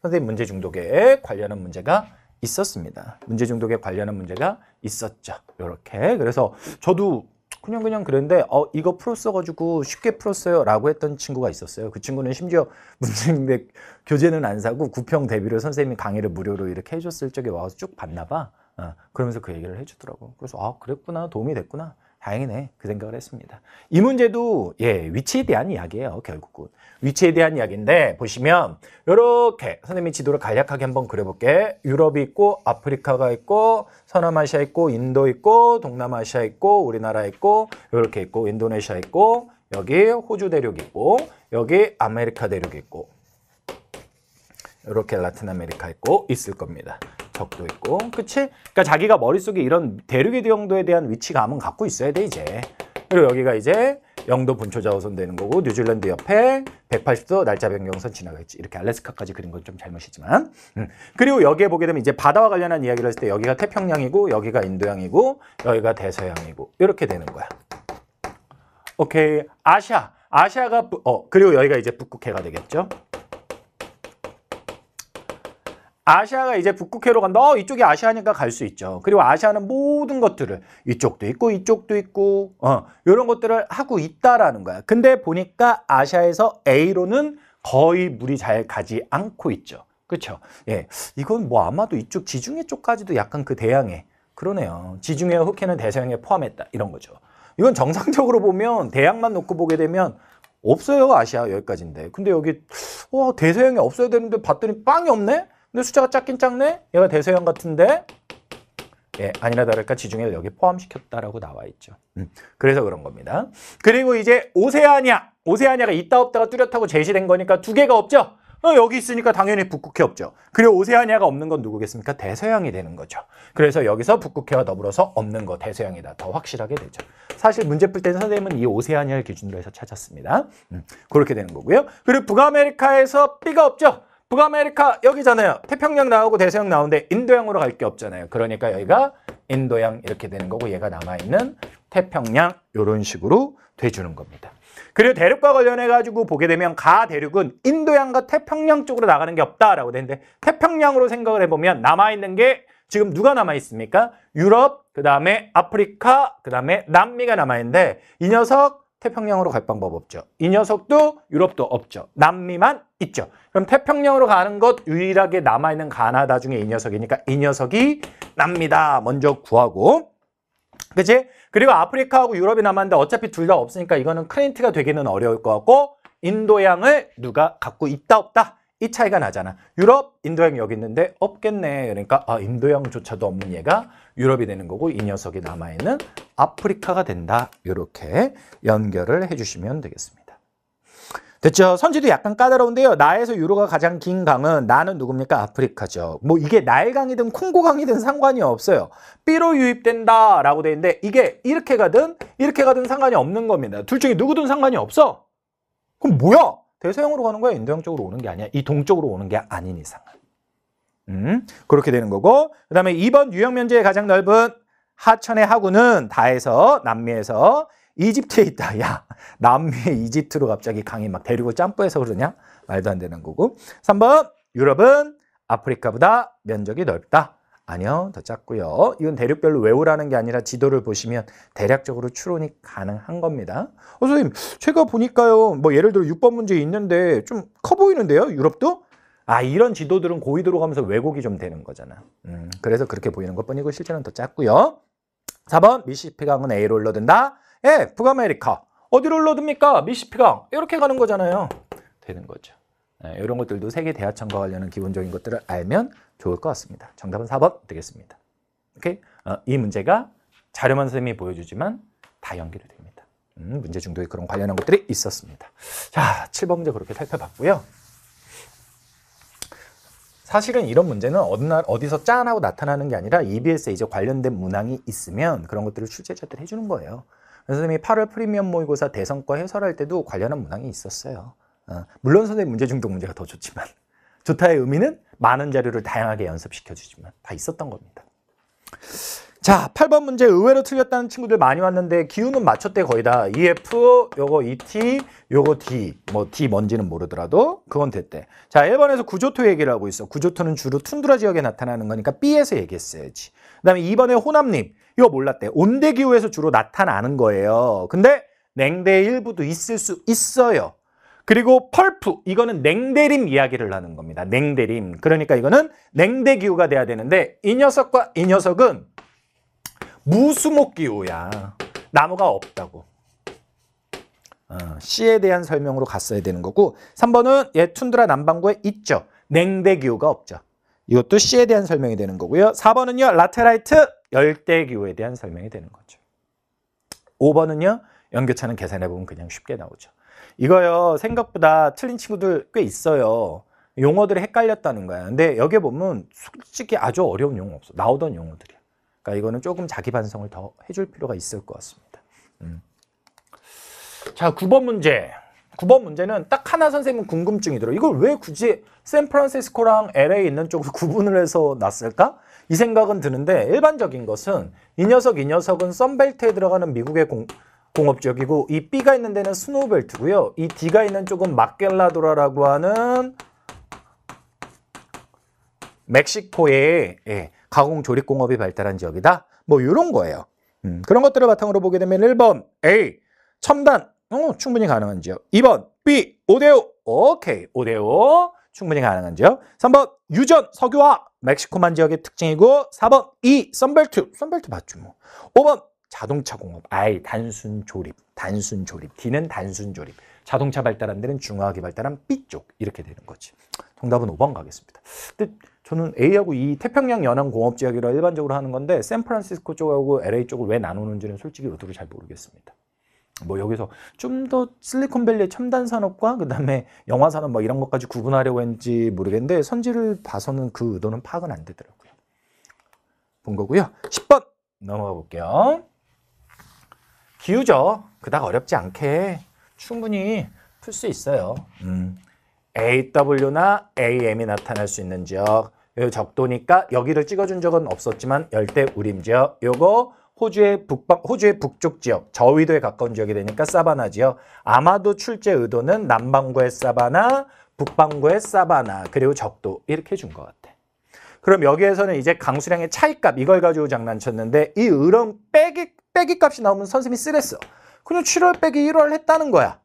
선생님 문제 중독에 관련한 문제가 있었습니다. 문제 중독에 관련한 문제가 있었죠. 이렇게. 그래서 저도 그냥 그랬는데 이거 풀었어가지고 쉽게 풀었어요 라고 했던 친구가 있었어요. 그 친구는 심지어 문제인데 교재는 안 사고 구평 대비로 선생님이 강의를 무료로 이렇게 해줬을 적에 와서 쭉 봤나 봐. 그러면서 그 얘기를 해주더라고. 그래서 그랬구나, 도움이 됐구나, 다행이네, 그 생각을 했습니다. 이 문제도 위치에 대한 이야기예요. 결국은 위치에 대한 이야기인데 보시면 이렇게 선생님이 지도를 간략하게 한번 그려볼게. 유럽이 있고 아프리카가 있고 서남아시아 있고 인도 있고 동남아시아 있고 우리나라 있고 이렇게 있고 인도네시아 있고 여기 호주 대륙 있고 여기 아메리카 대륙 있고 이렇게 라틴 아메리카 있고 있을 겁니다. 적도 있고, 그치? 그러니까 자기가 머릿속에 이런 대륙의 정도에 대한 위치감은 갖고 있어야 돼, 이제. 그리고 여기가 이제 영도 분초 자오선 되는 거고, 뉴질랜드 옆에 180도 날짜 변경선 지나가겠지. 이렇게 알래스카까지 그린 건 좀 잘못이지만. 그리고 여기에 보게 되면 이제 바다와 관련한 이야기를 했을 때 여기가 태평양이고, 여기가 인도양이고, 여기가 대서양이고, 이렇게 되는 거야. 오케이. 아시아가, 그리고 여기가 이제 북극해가 되겠죠. 아시아가 이제 북극해로 간다. 이쪽이 아시아니까 갈 수 있죠. 그리고 아시아는 모든 것들을 이쪽도 있고 이쪽도 있고 이런 것들을 하고 있다라는 거야. 근데 보니까 아시아에서 A로는 거의 물이 잘 가지 않고 있죠. 그렇죠? 예, 이건 뭐 아마도 이쪽 지중해 쪽까지도 약간 그 대양해. 그러네요. 지중해와 흑해는 대서양에 포함했다. 이런 거죠. 이건 정상적으로 보면 대양만 놓고 보게 되면 없어요. 아시아 여기까지인데. 근데 여기 대서양이 없어야 되는데 봤더니 빵이 없네? 근데 숫자가 작긴 작네? 얘가 대서양 같은데? 예, 아니나 다를까 지중해를 여기 포함시켰다라고 나와 있죠. 그래서 그런 겁니다. 그리고 이제 오세아니아. 오세아니아가 있다 없다가 뚜렷하고 제시된 거니까 두 개가 없죠? 여기 있으니까 당연히 북극해 없죠. 그리고 오세아니아가 없는 건 누구겠습니까? 대서양이 되는 거죠. 그래서 여기서 북극해와 더불어서 없는 거 대서양이다. 더 확실하게 되죠. 사실 문제 풀 때는 선생님은 이 오세아니아를 기준으로 해서 찾았습니다. 그렇게 되는 거고요. 그리고 북아메리카에서 B가 없죠. 북아메리카 여기잖아요. 태평양 나오고 대서양 나오는데 인도양으로 갈 게 없잖아요. 그러니까 여기가 인도양 이렇게 되는 거고 얘가 남아있는 태평양 이런 식으로 돼주는 겁니다. 그리고 대륙과 관련해가지고 보게 되면 가 대륙은 인도양과 태평양 쪽으로 나가는 게 없다라고 되는데 태평양으로 생각을 해보면 남아있는 게 지금 누가 남아있습니까? 유럽, 그 다음에 아프리카, 그 다음에 남미가 남아있는데 이 녀석 태평양으로 갈 방법 없죠. 이 녀석도 유럽도 없죠. 남미만 있죠. 그럼 태평양으로 가는 것 유일하게 남아있는 가나다 중에 이 녀석이니까 이 녀석이 남미다 먼저 구하고 그치? 그리고 아프리카하고 유럽이 남았는데 어차피 둘 다 없으니까 이거는 크레인트가 되기는 어려울 것 같고 인도양을 누가 갖고 있다 없다 이 차이가 나잖아. 유럽, 인도양 여기 있는데 없겠네. 그러니까 인도양조차도 없는 얘가 유럽이 되는 거고 이 녀석이 남아있는 아프리카가 된다. 이렇게 연결을 해주시면 되겠습니다. 됐죠? 선지도 약간 까다로운데요. 나에서 유로가 가장 긴 강은 나는 누굽니까? 아프리카죠. 뭐 이게 나일강이든 콩고강이든 상관이 없어요. B로 유입된다라고 돼 있는데 이게 이렇게 가든 상관이 없는 겁니다. 둘 중에 누구든 상관이 없어. 그럼 뭐야? 대서양으로 가는 거야? 인도양 쪽으로 오는 게 아니야. 이 동쪽으로 오는 게 아닌 이상은. 그렇게 되는 거고 그 다음에 2번 유형 면적이 가장 넓은 하천의 하구는 다에서 남미에서 이집트에 있다. 야, 남미에 이집트로 갑자기 강이 막 대륙을 짬뽀해서 그러냐? 말도 안 되는 거고. 3번 유럽은 아프리카보다 면적이 넓다. 아니요, 더 작고요. 이건 대륙별로 외우라는 게 아니라 지도를 보시면 대략적으로 추론이 가능한 겁니다. 선생님, 제가 보니까요. 뭐 예를 들어 6번 문제 있는데 좀 커 보이는데요? 유럽도? 이런 지도들은 고위도로 가면서 왜곡이 좀 되는 거잖아. 그래서 그렇게 보이는 것뿐이고 실제는 더 작고요. 4번 미시시피강은 A로 흘러든다. 예, 북아메리카. 어디로 흘러듭니까? 미시시피강. 이렇게 가는 거잖아요. 되는 거죠. 네, 이런 것들도 세계 대하천과 관련한 기본적인 것들을 알면 좋을 것 같습니다. 정답은 4번 되겠습니다. 오케이? 이 문제가 자료만 선생님이 보여주지만 다 연결이 됩니다. 문제 중독에 그런 관련한 것들이 있었습니다. 자, 7번 문제 그렇게 살펴봤고요. 사실은 이런 문제는 어디서 짠 하고 나타나는 게 아니라 EBS에 이제 관련된 문항이 있으면 그런 것들을 출제자들이 해주는 거예요. 그래서 선생님이 8월 프리미엄 모의고사 대성과 해설할 때도 관련한 문항이 있었어요. 물론 선생님 문제 중독 문제가 더 좋지만 좋다의 의미는 많은 자료를 다양하게 연습시켜주지만 다 있었던 겁니다. 자, 8번 문제 의외로 틀렸다는 친구들 많이 왔는데 기호는 맞췄대 거의 다. EF, 요거 ET, 요거 D. 뭐 D 뭔지는 모르더라도 그건 됐대. 자, 1번에서 구조토 얘기를 하고 있어. 구조토는 주로 툰드라 지역에 나타나는 거니까 B에서 얘기했어야지. 그 다음에 2번에 호남림. 이거 몰랐대. 온대기후에서 주로 나타나는 거예요. 근데 냉대의 일부도 있을 수 있어요. 그리고 펄프, 이거는 냉대림 이야기를 하는 겁니다. 냉대림. 그러니까 이거는 냉대기후가 돼야 되는데 이 녀석과 이 녀석은 무수목기후야. 나무가 없다고. C에 대한 설명으로 갔어야 되는 거고 3번은 툰드라 남반구에 있죠. 냉대기후가 없죠. 이것도 C에 대한 설명이 되는 거고요. 4번은요. 라테라이트 열대기후에 대한 설명이 되는 거죠. 5번은요. 연교차는 계산해보면 그냥 쉽게 나오죠. 이거요. 생각보다 틀린 친구들 꽤 있어요. 용어들이 헷갈렸다는 거야. 근데 여기에 보면 솔직히 아주 어려운 용어 없어. 나오던 용어들이야. 그러니까 이거는 조금 자기 반성을 더 해줄 필요가 있을 것 같습니다. 자, 9번 문제. 9번 문제는 딱 하나 선생님은 궁금증이 들어. 이걸 왜 굳이 샌프란시스코랑 LA 있는 쪽으로 구분을 해서 놨을까? 이 생각은 드는데 일반적인 것은 이 녀석은 썬벨트에 들어가는 미국의 공업지역이고 이 B가 있는 데는 스노우벨트고요. 이 D가 있는 쪽은 마켈라도라라고 하는 멕시코의 가공 조립공업이 발달한 지역이다. 뭐 이런 거예요. 그런 것들을 바탕으로 보게 되면 1번 A 첨단 충분히 가능한 지역. 2번 B 5대5 오케이 5대5 충분히 가능한 지역. 3번 유전 석유화학 멕시코만 지역의 특징이고 4번 E 선벨트 맞죠 뭐. 5번 자동차 공업 단순 조립 D는 단순 조립. 자동차 발달한 데는 중화학이 발달한 B쪽 이렇게 되는 거지. 정답은 5번 가겠습니다. 근데 저는 A하고 E 태평양 연안 공업 지역이라 일반적으로 하는 건데 샌프란시스코 쪽하고 LA 쪽을 왜 나누는지는 솔직히 의도를 잘 모르겠습니다. 뭐 여기서 좀 더 실리콘밸리의 첨단 산업과 그다음에 영화 산업 뭐 이런 것까지 구분하려고 했는지 모르겠는데 선지를 봐서는 그 의도는 파악은 안 되더라고요. 본 거고요. 10번 넘어가 볼게요. 기후죠. 그닥 어렵지 않게 충분히 풀 수 있어요. AW나 AM이 나타날 수 있는 지역. 여기 적도니까 여기를 찍어준 적은 없었지만 열대 우림 지역. 요거 호주의 북쪽 지역, 저위도에 가까운 지역이 되니까 사바나 지역. 아마도 출제 의도는 남반구의 사바나, 북반구의 사바나, 그리고 적도 이렇게 준 것 같아. 그럼 여기에서는 이제 강수량의 차이값 이걸 가지고 장난쳤는데 이 으름 빼기 값이 나오면 선생님이 쓰랬어. 그냥 7월 빼기 1월 했다는 거야.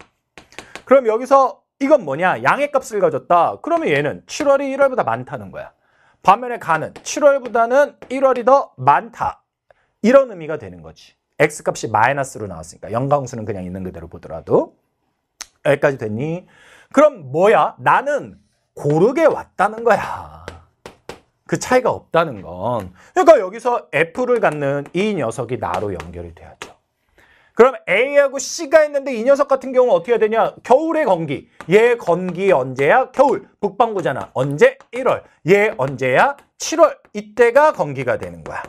그럼 여기서 이건 뭐냐? 양의 값을 가졌다. 그러면 얘는 7월이 1월보다 많다는 거야. 반면에 가는 7월보다는 1월이 더 많다. 이런 의미가 되는 거지. X값이 마이너스로 나왔으니까 영강수는 그냥 있는 그대로 보더라도. 여기까지 됐니? 그럼 뭐야? 나는 고르게 왔다는 거야. 그 차이가 없다는 건. 그러니까 여기서 F를 갖는 이 녀석이 나로 연결이 돼야죠. 그럼 A하고 C가 있는데 이 녀석 같은 경우는 어떻게 해야 되냐? 겨울의 건기. 얘 건기 언제야? 겨울. 북반구잖아. 언제? 1월. 얘 언제야? 7월. 이때가 건기가 되는 거야.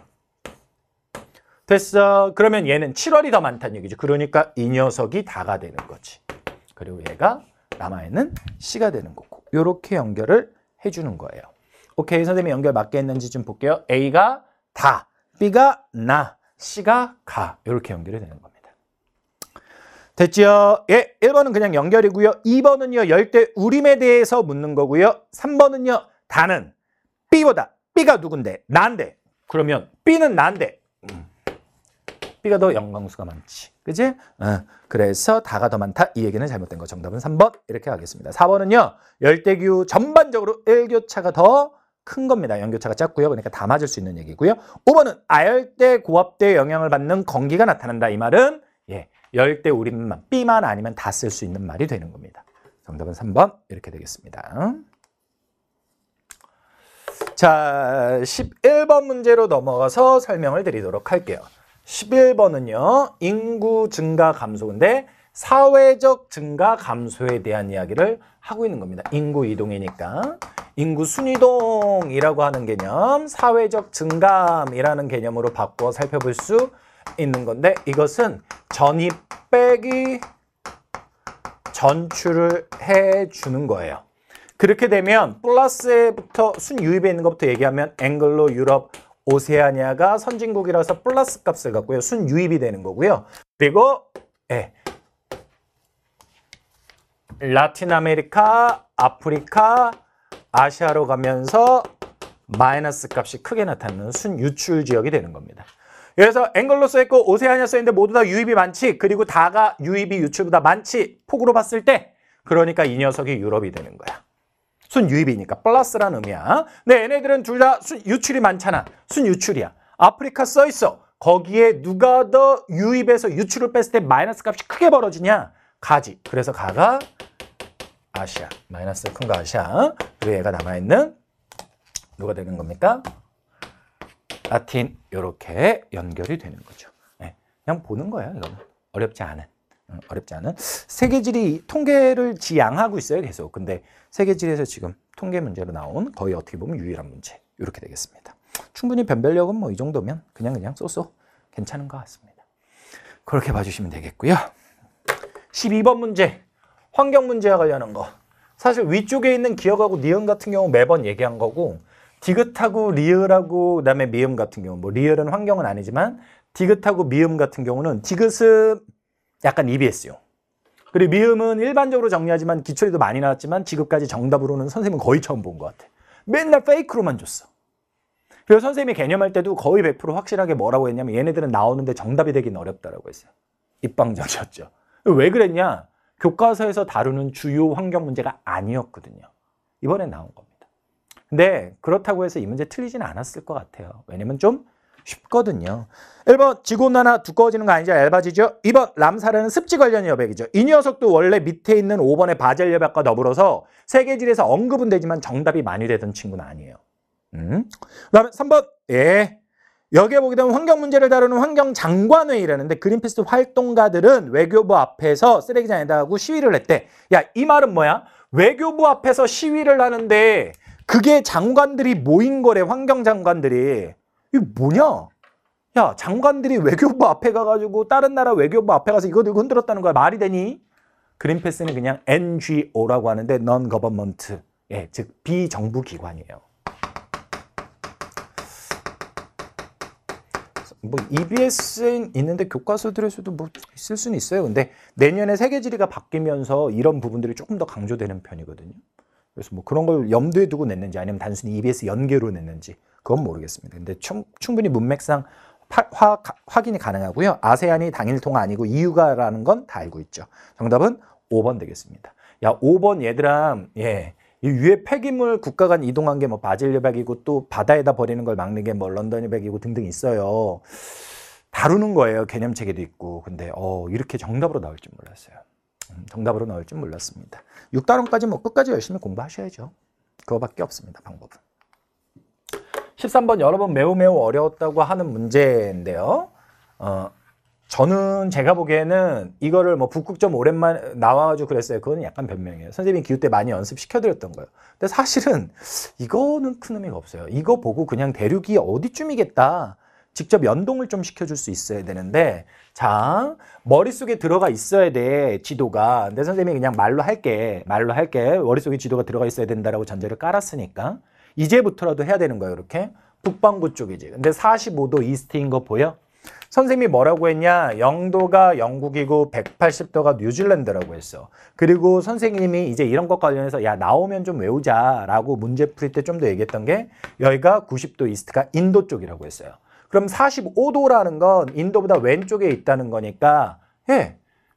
됐어. 그러면 얘는 7월이 더 많다는 얘기죠. 그러니까 이 녀석이 다가 되는 거지. 그리고 얘가 남아있는 C가 되는 거고. 이렇게 연결을 해주는 거예요. 오케이. 선생님이 연결 맞게 했는지 좀 볼게요. A가 다, B가 나, C가 가. 이렇게 연결이 되는 겁니다. 됐죠? 예, 1번은 그냥 연결이고요. 2번은요. 열대 우림에 대해서 묻는 거고요. 3번은요. 다는 B보다 B가 누군데? 난데. 그러면 B는 난데. B가 더 영광수가 많지. 그지? 그래서 다가 더 많다. 이 얘기는 잘못된 거. 정답은 3번. 이렇게 하겠습니다. 4번은요. 열대기후 전반적으로 일교차가 더 큰 겁니다. 연교차가 작고요. 그러니까 다 맞을 수 있는 얘기고요. 5번은 아열대 고압대의 영향을 받는 건기가 나타난다. 이 말은 열대 우림만 B만 아니면 다 쓸 수 있는 말이 되는 겁니다. 정답은 3번. 이렇게 되겠습니다. 자, 11번 문제로 넘어가서 설명을 드리도록 할게요. 11번은요. 인구 증가 감소인데 사회적 증가 감소에 대한 이야기를 하고 있는 겁니다. 인구 이동이니까. 인구 순이동이라고 하는 개념, 사회적 증감이라는 개념으로 바꿔 살펴볼 수 있는 건데 이것은 전입 빼기 전출을 해주는 거예요. 그렇게 되면 플러스부터 순유입에 있는 것부터 얘기하면 앵글로 유럽 오세아니아가 선진국이라서 플러스 값을 갖고요. 순유입이 되는 거고요. 그리고 라틴 아메리카, 아프리카, 아시아로 가면서 마이너스 값이 크게 나타나는 순유출 지역이 되는 겁니다. 그래서 앵글로 써있고 오세아니아 써있는데 모두 다 유입이 많지. 그리고 다가 유입이 유출보다 많지. 폭으로 봤을 때. 그러니까 이 녀석이 유럽이 되는 거야. 순유입이니까 플러스라는 의미야. 근데 얘네들은 둘 다 유출이 많잖아. 순유출이야. 아프리카 써있어. 거기에 누가 더 유입에서 유출을 뺐을 때 마이너스 값이 크게 벌어지냐? 가지. 그래서 가가 아시아. 마이너스 큰 거 아시아. 그리고 얘가 남아있는 누가 되는 겁니까? 라틴. 이렇게 연결이 되는 거죠. 그냥 보는 거예요. 이거는. 어렵지 않은. 세계지리 통계를 지향하고 있어요. 계속. 근데 세계지리에서 지금 통계 문제로 나온 거의 어떻게 보면 유일한 문제. 이렇게 되겠습니다. 충분히 변별력은 뭐 이 정도면 그냥 쏘쏘 괜찮은 것 같습니다. 그렇게 봐주시면 되겠고요. 12번 문제. 환경 문제와 관련한 거. 사실 위쪽에 있는 기억하고 니은 같은 경우 매번 얘기한 거고 디귿하고 리을하고 그다음에 미음 같은 경우 뭐 리을은 환경은 아니지만 디귿하고 미음 같은 경우는 디귿은 약간 EBS용. 그리고 미음은 일반적으로 정리하지만 기출에도 많이 나왔지만 지금까지 정답으로는 선생님은 거의 처음 본 것 같아. 맨날 페이크로만 줬어. 그래서 선생님이 개념할 때도 거의 100% 확실하게 뭐라고 했냐면 얘네들은 나오는데 정답이 되긴 어렵다라고 했어요. 입방정이었죠. 왜 그랬냐? 교과서에서 다루는 주요 환경 문제가 아니었거든요. 이번에 나온 겁니다. 근데 그렇다고 해서 이 문제 틀리지는 않았을 것 같아요. 왜냐면 좀 쉽거든요. 1번 지구온난화 두꺼워지는 거 아니죠? 얇아지죠? 2번 람사르는 습지 관련 여백이죠. 이 녀석도 원래 밑에 있는 5번의 바젤 여백과 더불어서 세계지리에서 언급은 되지만 정답이 많이 되던 친구는 아니에요. 그 다음에 3번 여기에 보게 되면 환경 문제를 다루는 환경장관회의라는데 그린피스 활동가들은 외교부 앞에서 쓰레기장에다 하고 시위를 했대. 야, 이 말은 뭐야? 외교부 앞에서 시위를 하는데 그게 장관들이 모인 거래. 환경장관들이. 이게 뭐냐? 야, 장관들이 외교부 앞에 가가지고 다른 나라 외교부 앞에 가서 이거 들고 흔들었다는 거야. 말이 되니? 그린피스는 그냥 NGO라고 하는데 Non-Government, 즉 비정부 기관이에요. 뭐 EBS에 있는데 교과서들에서도 뭐 있을 수는 있어요. 근데 내년에 세계지리가 바뀌면서 이런 부분들이 조금 더 강조되는 편이거든요. 그래서 뭐 그런 걸 염두에 두고 냈는지 아니면 단순히 EBS 연계로 냈는지 그건 모르겠습니다. 근데 충분히 문맥상 확인이 가능하고요. 아세안이 당일 통화 아니고 EU가라는 건 다 알고 있죠. 정답은 5번 되겠습니다. 야, 5번 얘들아, 이 위에 폐기물 국가 간 이동한 게 뭐 바질 여백이고 또 바다에다 버리는 걸 막는 게 뭐 런던 여백이고 등등 있어요. 다루는 거예요. 개념체계도 있고. 근데 이렇게 정답으로 나올 줄 몰랐어요. 정답으로 나올 줄 몰랐습니다. 6단원까지 뭐 끝까지 열심히 공부하셔야죠. 그거밖에 없습니다. 방법은. 13번 여러분 매우 어려웠다고 하는 문제인데요. 저는 제가 보기에는 이거를 뭐 북극점 오랜만에 나와가지고 그랬어요. 그거는 약간 변명이에요. 선생님이 기후 때 많이 연습시켜드렸던 거예요. 근데 사실은 이거는 큰 의미가 없어요. 이거 보고 그냥 대륙이 어디쯤이겠다. 직접 연동을 좀 시켜줄 수 있어야 되는데 자, 머릿속에 들어가 있어야 돼, 지도가. 근데 선생님이 그냥 말로 할게. 머릿속에 지도가 들어가 있어야 된다라고 전제를 깔았으니까 이제부터라도 해야 되는 거예요. 이렇게 북반구 쪽이지. 근데 45도 이스트인 거 보여? 선생님이 뭐라고 했냐? 영도가 영국이고 180도가 뉴질랜드라고 했어. 그리고 선생님이 이제 이런 것 관련해서 야, 나오면 좀 외우자라고 문제 풀이 때 좀 더 얘기했던 게 여기가 90도 이스트가 인도 쪽이라고 했어요. 그럼 45도라는 건 인도보다 왼쪽에 있다는 거니까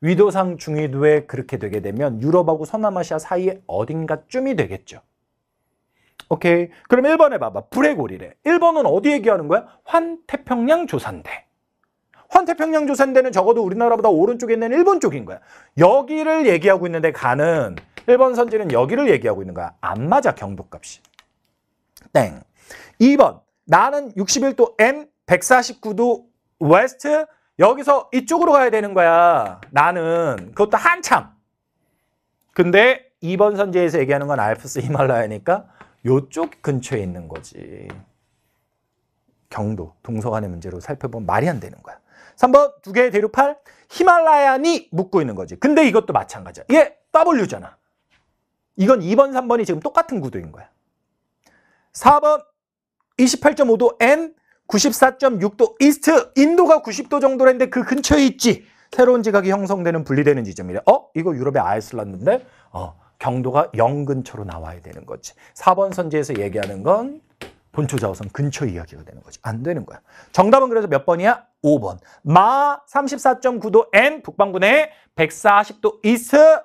위도상 중위도에 그렇게 되게 되면 유럽하고 서남아시아 사이에 어딘가쯤이 되겠죠. 오케이. 그럼 1번에 봐봐. 불의 고리래. 1번은 어디 얘기하는 거야? 환태평양 조산대. 환태평양 조산대는 적어도 우리나라보다 오른쪽에 있는 일본 쪽인 거야. 여기를 얘기하고 있는데 가는 1번 선지는 여기를 얘기하고 있는 거야. 안 맞아, 경도값이. 땡. 2번. 나는 61도 N, 149도 웨스트. 여기서 이쪽으로 가야 되는 거야. 나는. 그것도 한참. 근데 2번 선지에서 얘기하는 건 알프스 히말라야니까 요쪽 근처에 있는 거지. 경도, 동서간의 문제로 살펴보면 말이 안 되는 거야. 3번 두 개의 대륙팔 히말라야니 묶고 있는 거지. 근데 이것도 마찬가지야. 이게 W잖아. 이건 2번, 3번이 지금 똑같은 구도인 거야. 4번 28.5도 N, 94.6도 이스트. 인도가 90도 정도라는데 그 근처에 있지. 새로운 지각이 형성되는 분리되는 지점이래. 이거 유럽의 아이슬란드인데 경도가 0 근처로 나와야 되는 거지. 4번 선지에서 얘기하는 건 본초 자오선 근처 이야기가 되는 거지. 안 되는 거야. 정답은 그래서 몇 번이야? 5번. 마 34.9도 N 북반구 내 140도 이스트.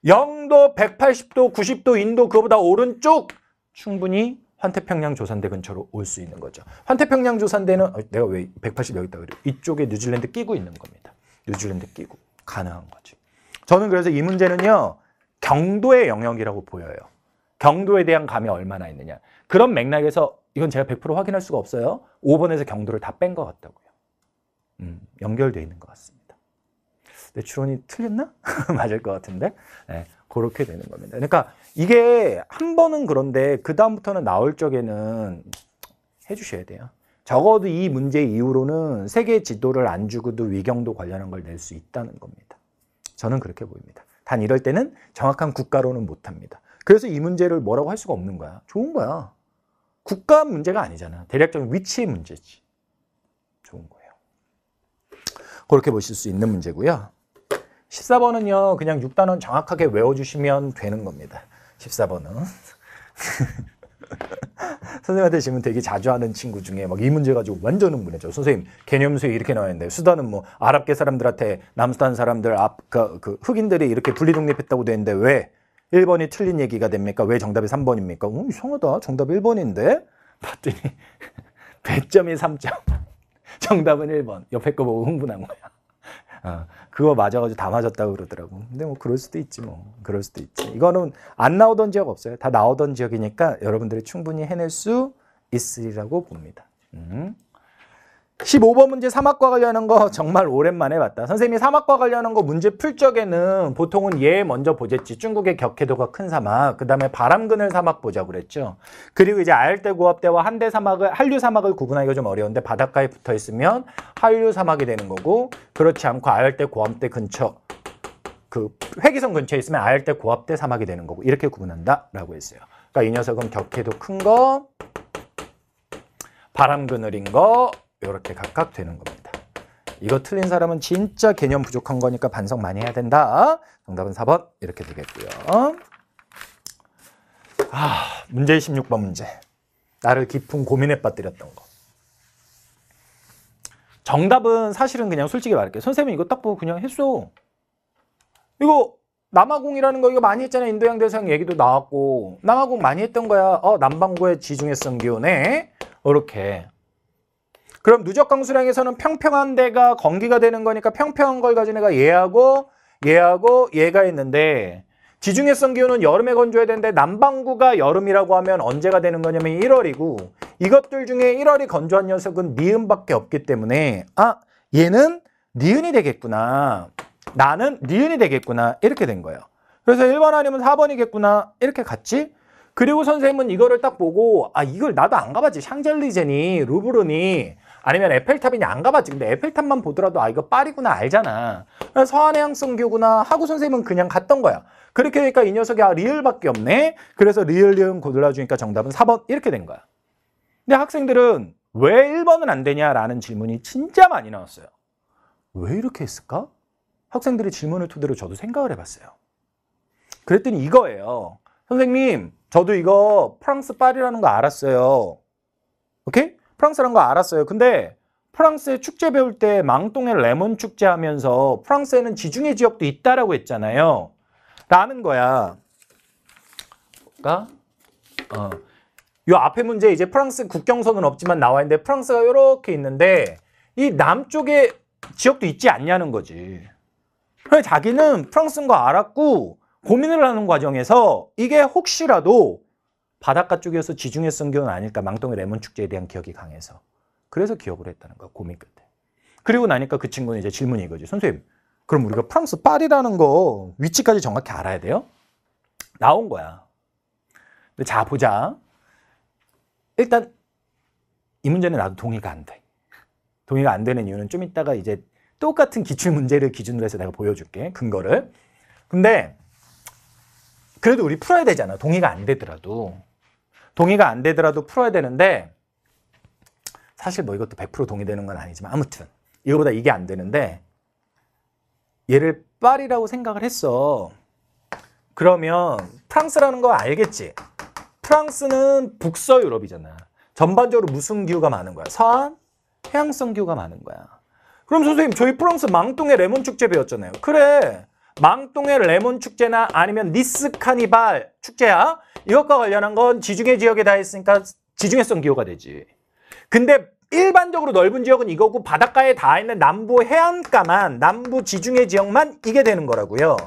영도 180도 90도 인도 그거보다 오른쪽 충분히 환태평양 조산대 근처로 올 수 있는 거죠. 환태평양 조산대는 내가 왜 180 여기 있다 그래? 이쪽에 뉴질랜드 끼고 있는 겁니다. 뉴질랜드 끼고 가능한 거지. 저는 그래서 이 문제는요. 경도의 영역이라고 보여요. 경도에 대한 감이 얼마나 있느냐. 그런 맥락에서 이건 제가 100% 확인할 수가 없어요. 5번에서 경도를 다 뺀 것 같다고요. 연결되어 있는 것 같습니다. 내 추론이 틀렸나? 맞을 것 같은데. 그렇게 되는 겁니다. 그러니까 이게 한 번은 그런데 그 다음부터는 나올 적에는 해주셔야 돼요. 적어도 이 문제 이후로는 세계 지도를 안 주고도 위경도 관련한 걸 낼 수 있다는 겁니다. 저는 그렇게 보입니다. 단 이럴 때는 정확한 국가로는 못합니다. 그래서 이 문제를 뭐라고 할 수가 없는 거야. 좋은 거야. 국가 문제가 아니잖아. 대략적인 위치의 문제지. 좋은 거예요. 그렇게 보실 수 있는 문제고요. 14번은요. 그냥 6단원 정확하게 외워주시면 되는 겁니다. 14번은. 선생님한테 질문 되게 자주 하는 친구 중에 막 이 문제 가지고 완전 흥분해져. 선생님 개념 수에 이렇게 나와 있는데 수단은 뭐 아랍계 사람들한테 남수단 사람들 그 흑인들이 이렇게 분리독립했다고 돼 있는데 왜 1번이 틀린 얘기가 됩니까? 왜 정답이 3번입니까? 이상하다. 정답 1번인데? 봤더니 배점이 3점. 정답은 1번. 옆에 거 보고 흥분한 거야. 그거 맞아가지고 다 맞았다고 그러더라고. 근데 뭐 그럴 수도 있지 뭐. 그럴 수도 있지. 이거는 안 나오던 지역 없어요. 다 나오던 지역이니까 여러분들이 충분히 해낼 수 있으리라고 봅니다. 15번 문제 사막과 관련한 거 정말 오랜만에 봤다. 선생님이 사막과 관련한 거 문제 풀 적에는 보통은 얘 먼저 보겠지. 중국의 격해도가 큰 사막, 그 다음에 바람 그늘 사막 보자고 그랬죠. 그리고 이제 아열대 고압대와 한류 사막을 구분하기가 좀 어려운데 바닷가에 붙어 있으면 한류 사막이 되는 거고, 그렇지 않고 아열대 고압대 근처, 그 회기선 근처에 있으면 아열대 고압대 사막이 되는 거고, 이렇게 구분한다라고 했어요. 그러니까 이 녀석은 격해도 큰 거, 바람 그늘인 거, 이렇게 각각 되는 겁니다. 이거 틀린 사람은 진짜 개념 부족한 거니까 반성 많이 해야 된다. 정답은 4번 이렇게 되겠고요. 문제 16번 문제. 나를 깊은 고민에 빠뜨렸던 거. 정답은 사실은 그냥 솔직히 말할게요. 선생님이 이거 딱 보고 그냥 했어. 이거 남아공이라는 거 이거 많이 했잖아요. 인도양 대서양 얘기도 나왔고 남아공 많이 했던 거야. 남반구의 지중해성 기온에 이렇게. 그럼 누적 강수량에서는 평평한 데가 건기가 되는 거니까 평평한 걸 가지고 내가 얘하고 얘가 있는데, 지중해성 기온은 여름에 건조해야 되는데 남반구가 여름이라고 하면 언제가 되는 거냐면 1월이고, 이것들 중에 1월이 건조한 녀석은 니은밖에 없기 때문에 얘는 니은이 되겠구나, 나는 니은이 되겠구나, 이렇게 된 거예요. 그래서 1번 아니면 4번이겠구나 이렇게 갔지. 그리고 선생님은 이거를 딱 보고 이걸 나도 안 가봤지. 샹젤리제니 루브르니 아니면 에펠탑이니 안 가봤지. 근데 에펠탑만 보더라도 이거 파리구나 알잖아. 서한해양성교구나 하고 선생님은 그냥 갔던 거야. 그렇게 되니까 이 녀석이 리을밖에 없네. 그래서 리을 리은 골라주니까 정답은 4번 이렇게 된 거야. 근데 학생들은 왜 1번은 안 되냐라는 질문이 진짜 많이 나왔어요. 왜 이렇게 했을까? 학생들이 질문을 토대로 저도 생각을 해봤어요. 그랬더니 이거예요. 선생님, 저도 이거 프랑스 파리라는 거 알았어요. 오케이? 프랑스라는 거 알았어요. 근데 프랑스의 축제 배울 때 망똥의 레몬 축제 하면서 프랑스에는 지중해 지역도 있다라고 했잖아요. 라는 거야. 요 앞에 문제 이제 프랑스 국경선은 없지만 나와 있는데 프랑스가 이렇게 있는데 이 남쪽에 지역도 있지 않냐는 거지. 그래서 자기는 프랑스인 거 알았고 고민을 하는 과정에서 이게 혹시라도 바닷가 쪽이어서 지중해성 기온 아닐까, 망똥의 레몬 축제에 대한 기억이 강해서. 그래서 기억을 했다는 거야, 고민 끝에. 그리고 나니까 그 친구는 이제 질문이 이거지. 선생님, 그럼 우리가 프랑스 파리라는 거 위치까지 정확히 알아야 돼요? 나온 거야. 근데 자, 보자. 일단 이 문제는 나도 동의가 안 돼. 동의가 안 되는 이유는 좀 이따가 이제 똑같은 기출문제를 기준으로 해서 내가 보여줄게, 근거를. 근데 그래도 우리 풀어야 되잖아. 동의가 안 되더라도. 동의가 안 되더라도 풀어야 되는데, 사실 뭐 이것도 100% 동의되는 건 아니지만 아무튼 이거보다 이게 안 되는데, 얘를 파리라고 생각을 했어. 그러면 프랑스라는 거 알겠지? 프랑스는 북서유럽이잖아. 전반적으로 무슨 기후가 많은 거야? 서한? 해양성 기후가 많은 거야. 그럼 선생님, 저희 프랑스 망똥의 레몬 축제 배웠잖아요. 그래. 망똥의 레몬 축제나 아니면 니스 카니발 축제야. 이것과 관련한 건 지중해 지역에 다 있으니까 지중해성 기후가 되지. 근데 일반적으로 넓은 지역은 이거고 바닷가에 다 있는 남부 해안가만, 남부 지중해 지역만 이게 되는 거라고요.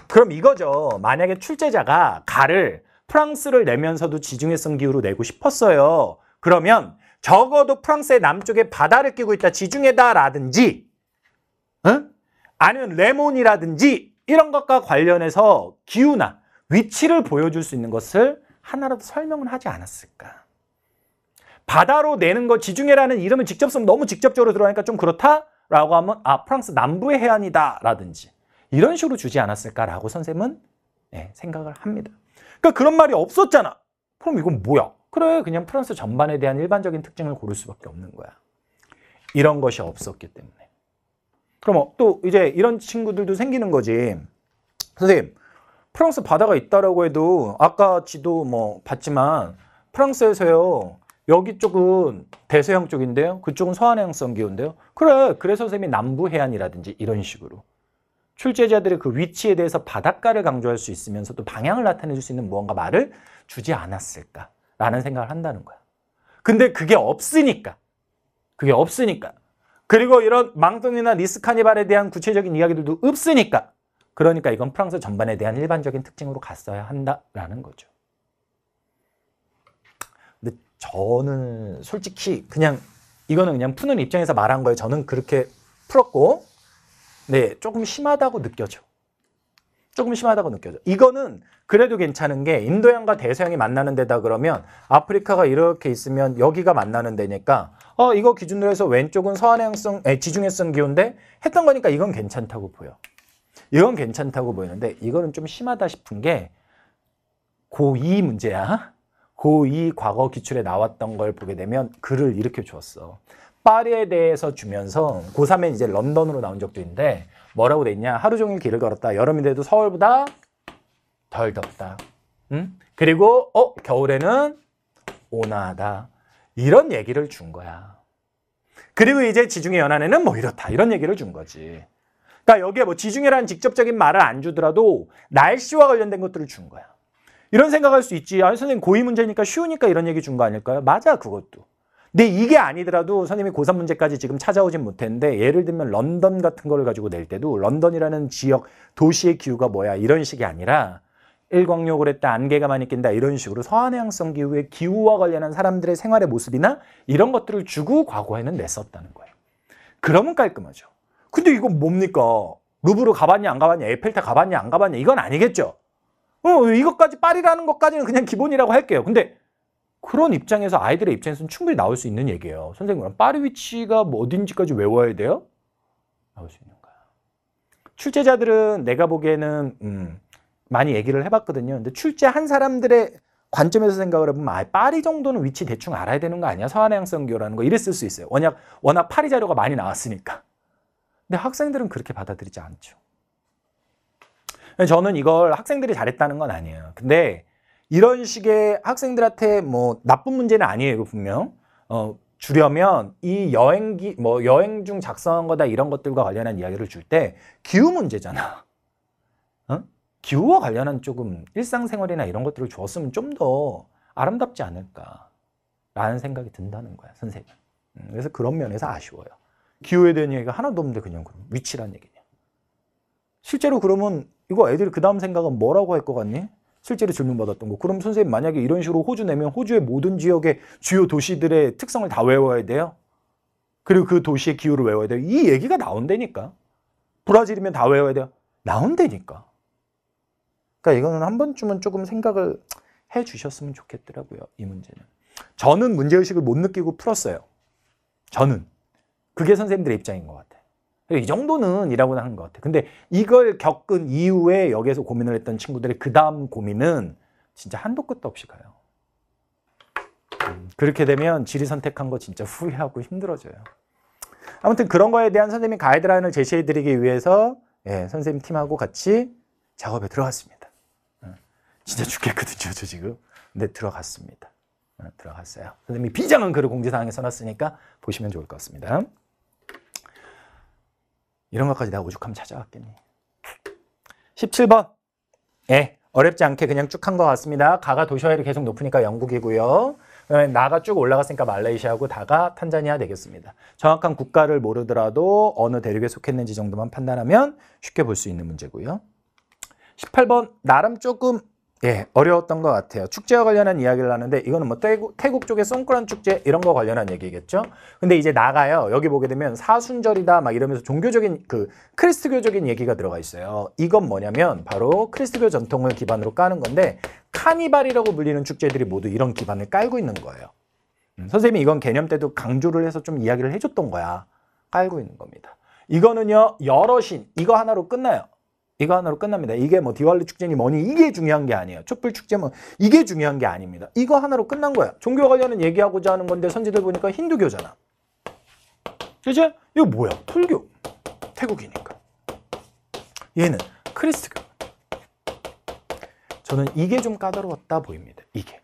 그럼 이거죠. 만약에 출제자가 가를 프랑스를 내면서도 지중해성 기후로 내고 싶었어요. 그러면 적어도 프랑스의 남쪽에 바다를 끼고 있다, 지중해다라든지, 아니면 레몬이라든지 이런 것과 관련해서 기후나 위치를 보여줄 수 있는 것을 하나라도 설명을 하지 않았을까. 바다로 내는 거, 지중해라는 이름을 직접 쓰면 너무 직접적으로 들어가니까 좀 그렇다라고 하면 프랑스 남부의 해안이다 라든지 이런 식으로 주지 않았을까라고 선생님은 생각을 합니다. 그러니까 그런 말이 없었잖아. 그럼 이건 뭐야? 그래, 그냥 프랑스 전반에 대한 일반적인 특징을 고를 수밖에 없는 거야. 이런 것이 없었기 때문에. 그럼 또 이제 이런 친구들도 생기는 거지. 선생님, 프랑스 바다가 있다라고 해도 아까 지도 뭐 봤지만 프랑스에서요. 여기 쪽은 대서양 쪽인데요. 그쪽은 서한해양성 기후인데요. 그래. 그래서 선생님이 남부 해안이라든지 이런 식으로. 출제자들의 그 위치에 대해서 바닷가를 강조할 수 있으면서 또 방향을 나타내 줄 수 있는 무언가 말을 주지 않았을까라는 생각을 한다는 거야. 근데 그게 없으니까. 그리고 이런 망동이나 리스카니발에 대한 구체적인 이야기들도 없으니까. 그러니까 이건 프랑스 전반에 대한 일반적인 특징으로 갔어야 한다라는 거죠. 근데 저는 솔직히 그냥 이거는 그냥 푸는 입장에서 말한 거예요. 저는 그렇게 풀었고 네, 조금 심하다고 느껴져. 이거는 그래도 괜찮은 게 인도양과 대서양이 만나는 데다 그러면 아프리카가 이렇게 있으면 여기가 만나는 데니까 이거 기준으로 해서 왼쪽은 지중해성 기후인데 했던 거니까 이건 괜찮다고 보여. 이건 괜찮다고 보이는데 이거는 좀 심하다 싶은 게 고2 문제야. 고2 과거 기출에 나왔던 걸 보게 되면 글을 이렇게 주었어. 파리에 대해서 주면서 고3에 이제 런던으로 나온 적도 있는데 뭐라고 돼 있냐. 하루 종일 길을 걸었다. 여름인데도 서울보다 덜 덥다. 응? 그리고 겨울에는 온화하다. 이런 얘기를 준 거야. 그리고 이제 지중해 연안에는 뭐 이렇다. 이런 얘기를 준 거지. 그러니까 여기에 뭐 지중해라는 직접적인 말을 안 주더라도 날씨와 관련된 것들을 준 거야. 이런 생각할 수 있지. 아니 선생님 고2 문제니까 쉬우니까 이런 얘기 준 거 아닐까요? 맞아 그것도. 근데 이게 아니더라도 선생님이 고3 문제까지 지금 찾아오진 못했는데 예를 들면 런던 같은 거를 가지고 낼 때도 런던이라는 지역 도시의 기후가 뭐야 이런 식이 아니라 일광욕을 했다 안개가 많이 낀다 이런 식으로 서한해양성 기후의 기후와 관련한 사람들의 생활의 모습이나 이런 것들을 주고 과거에는 냈었다는 거예요. 그러면 깔끔하죠. 근데 이건 뭡니까? 루브르 가봤냐 안 가봤냐 에펠탑 가봤냐 안 가봤냐 이건 아니겠죠. 이것까지 파리라는 것까지는 그냥 기본이라고 할게요. 근데 그런 입장에서 아이들의 입장에서는 충분히 나올 수 있는 얘기예요. 선생님, 파리 위치가 뭐 어딘지까지 외워야 돼요? 나올 수 있는 거야. 출제자들은 내가 보기에는 많이 얘기를 해봤거든요. 근데 출제한 사람들의 관점에서 생각을 해보면 파리 정도는 위치 대충 알아야 되는 거 아니야? 서한해양성 기후라는 거 이랬을 수 있어요. 워낙 파리 자료가 많이 나왔으니까. 근데 학생들은 그렇게 받아들이지 않죠. 저는 이걸 학생들이 잘했다는 건 아니에요. 근데 이런 식의 학생들한테 뭐 나쁜 문제는 아니에요, 분명. 주려면 이 여행 중 작성한 거다 이런 것들과 관련한 이야기를 줄 때 기후 문제잖아. 기후와 관련한 조금 일상생활이나 이런 것들을 주었으면 좀 더 아름답지 않을까라는 생각이 든다는 거야, 선생님. 그래서 그런 면에서 아쉬워요. 기후에 대한 얘기가 하나도 없는데 그냥 위치란 얘기냐. 실제로 그러면 이거 애들이 그 다음 생각은 뭐라고 할 것 같니? 실제로 질문받았던 거. 그럼 선생님 만약에 이런 식으로 호주 내면 호주의 모든 지역의 주요 도시들의 특성을 다 외워야 돼요? 그리고 그 도시의 기후를 외워야 돼요? 이 얘기가 나온다니까. 브라질이면 다 외워야 돼요? 나온다니까. 그러니까 이거는 한 번쯤은 조금 생각을 해 주셨으면 좋겠더라고요. 이 문제는. 저는 문제의식을 못 느끼고 풀었어요. 저는. 그게 선생님들의 입장인 것 같아요. 이 정도는 이라고 하는 것 같아요. 근데 이걸 겪은 이후에 여기에서 고민을 했던 친구들의 그 다음 고민은 진짜 한도 끝도 없이 가요. 그렇게 되면 지리 선택한 거 진짜 후회하고 힘들어져요. 아무튼 그런 거에 대한 선생님이 가이드라인을 제시해드리기 위해서 선생님 팀하고 같이 작업에 들어갔습니다. 진짜 죽겠거든요, 저 지금. 근데 들어갔습니다. 들어갔어요. 선생님이 비장한 글을 공지사항에 써놨으니까 보시면 좋을 것 같습니다. 이런 것까지 내가 오죽하면 찾아왔겠니. 17번. 어렵지 않게 그냥 쭉 한 것 같습니다. 가가 도시화율이 계속 높으니까 영국이고요. 나가 쭉 올라갔으니까 말레이시아하고 다가 탄자니아 되겠습니다. 정확한 국가를 모르더라도 어느 대륙에 속했는지 정도만 판단하면 쉽게 볼 수 있는 문제고요. 18번. 나름 조금 어려웠던 것 같아요. 축제와 관련한 이야기를 하는데 이거는 뭐 태국 쪽의 송크란 축제 이런 거 관련한 얘기겠죠. 근데 이제 나가요. 여기 보게 되면 사순절이다 막 이러면서 종교적인 크리스트교적인 얘기가 들어가 있어요. 이건 뭐냐면 바로 크리스트교 전통을 기반으로 까는 건데 카니발이라고 불리는 축제들이 모두 이런 기반을 깔고 있는 거예요. 선생님이 이건 개념 때도 강조를 해서 좀 이야기를 해줬던 거야. 깔고 있는 겁니다. 이거는요. 여러 신 이거 하나로 끝나요. 이거 하나로 끝납니다. 이게 뭐 디왈리 축제니 뭐니 이게 중요한 게 아니에요. 촛불 축제 뭐 이게 중요한 게 아닙니다. 이거 하나로 끝난 거야. 종교 관련은 얘기하고자 하는 건데 선지들 보니까 힌두교잖아. 그치? 이거 뭐야? 불교. 태국이니까. 얘는 크리스트교. 저는 이게 좀 까다로웠다 보입니다. 이게.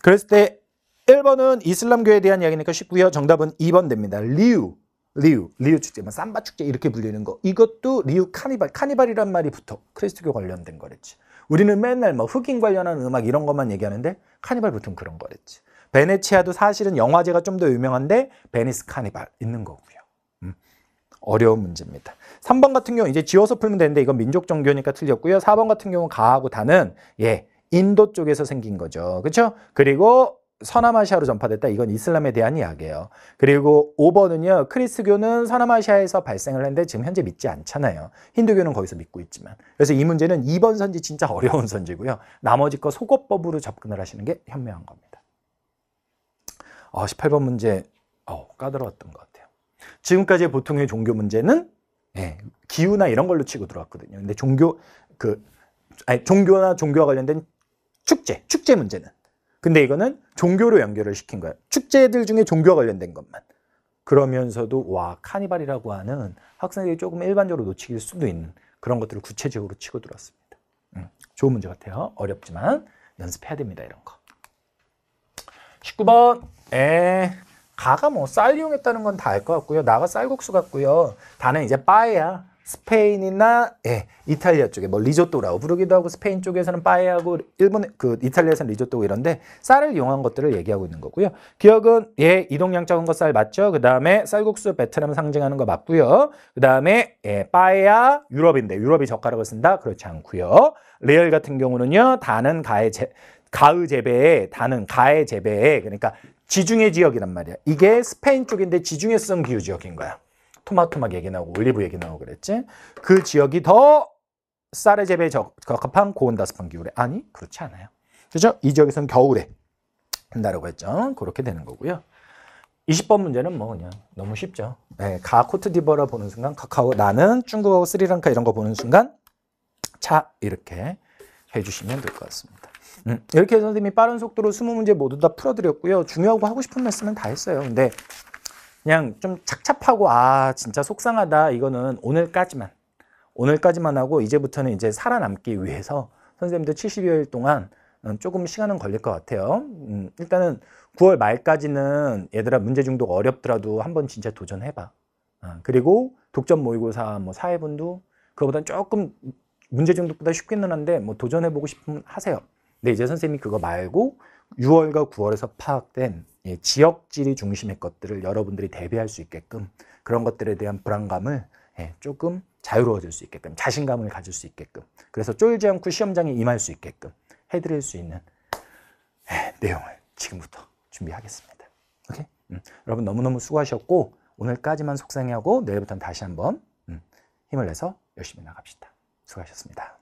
그랬을 때 1번은 이슬람교에 대한 이야기니까 쉽고요. 정답은 2번 됩니다. 리우 축제, 삼바 축제 이렇게 불리는 거. 이것도 리우 카니발이란 말이 붙어. 크리스트교 관련된 거랬지. 우리는 맨날 뭐 흑인 관련한 음악 이런 것만 얘기하는데 카니발 붙은 그런 거랬지. 베네치아도 사실은 영화제가 좀 더 유명한데 베니스 카니발 있는 거고요. 어려운 문제입니다. 3번 같은 경우 이제 지어서 풀면 되는데 이건 민족 종교니까 틀렸고요. 4번 같은 경우 가하고 다는 인도 쪽에서 생긴 거죠. 그렇죠? 그리고 서남아시아로 전파됐다. 이건 이슬람에 대한 이야기예요. 그리고 5번은요. 크리스교는 서남아시아에서 발생을 했는데 지금 현재 믿지 않잖아요. 힌두교는 거기서 믿고 있지만. 그래서 이 문제는 2번 선지 진짜 어려운 선지고요. 나머지 거 속어법으로 접근을 하시는 게 현명한 겁니다. 18번 문제 까다로웠던 것 같아요. 지금까지의 보통의 종교 문제는 기후나 이런 걸로 치고 들어왔거든요. 근데 종교나 종교와 관련된 축제 문제는. 근데 이거는 종교로 연결을 시킨 거야. 축제들 중에 종교와 관련된 것만. 그러면서도 카니발이라고 하는 학생들이 조금 일반적으로 놓칠 수도 있는 그런 것들을 구체적으로 치고 들어왔습니다. 좋은 문제 같아요. 어렵지만 연습해야 됩니다. 이런 거. 19번. 가가 뭐 쌀 이용했다는 건 다 알 것 같고요. 나가 쌀국수 같고요. 다는 이제 빠에야. 스페인이나 이탈리아 쪽에 뭐 리조또라고 부르기도 하고 스페인 쪽에서는 빠에하고 일본 이탈리아에서는 리조또고 이런데 쌀을 이용한 것들을 얘기하고 있는 거고요. 기억은 이동량 적은 거 쌀 맞죠? 그다음에 쌀국수 베트남 상징하는 거 맞고요. 그다음에 빠에야 유럽인데 유럽이 젓가락을 쓴다? 그렇지 않고요. 레얼 같은 경우는요. 다는 가의 재배에 다는 가의 재배에 그러니까 지중해 지역이란 말이야. 이게 스페인 쪽인데 지중해성 기후 지역인 거야. 토마토 막 얘기 나오고 올리브 얘기 나오고 그랬지. 그 지역이 더 쌀의 재배에 적합한 고온다습한 기후래. 아니 그렇지 않아요. 그죠? 이 지역에서는 겨울에 한다라고 했죠. 그렇게 되는 거고요. 20번 문제는 뭐 그냥 너무 쉽죠. 가 코트디부아라 보는 순간 카카오 나는 중국하고 스리랑카 이런 거 보는 순간 차 이렇게 해주시면 될 것 같습니다. 이렇게 해서 선생님이 빠른 속도로 20문제 모두 다 풀어드렸고요. 중요하고 하고 싶은 말씀은 다 했어요. 근데 그냥 좀 착잡하고 진짜 속상하다 이거는 오늘까지만 하고 이제부터는 이제 살아남기 위해서 선생님들 70여일 동안 조금 시간은 걸릴 것 같아요. 일단은 9월 말까지는 얘들아 문제 중독 어렵더라도 한번 진짜 도전해봐. 그리고 독점 모의고사 뭐 사회분도 그거보다는 조금 문제 중독보다 쉽기는 한데 뭐 도전해보고 싶으면 하세요. 근데 이제 선생님이 그거 말고 6월과 9월에서 파악된 지역지리 중심의 것들을 여러분들이 대비할 수 있게끔 그런 것들에 대한 불안감을 조금 자유로워질 수 있게끔 자신감을 가질 수 있게끔 그래서 쫄지 않고 시험장에 임할 수 있게끔 해드릴 수 있는 내용을 지금부터 준비하겠습니다. 오케이? 여러분 너무너무 수고하셨고 오늘까지만 속상해하고 내일부터는 다시 한번 힘을 내서 열심히 나갑시다. 수고하셨습니다.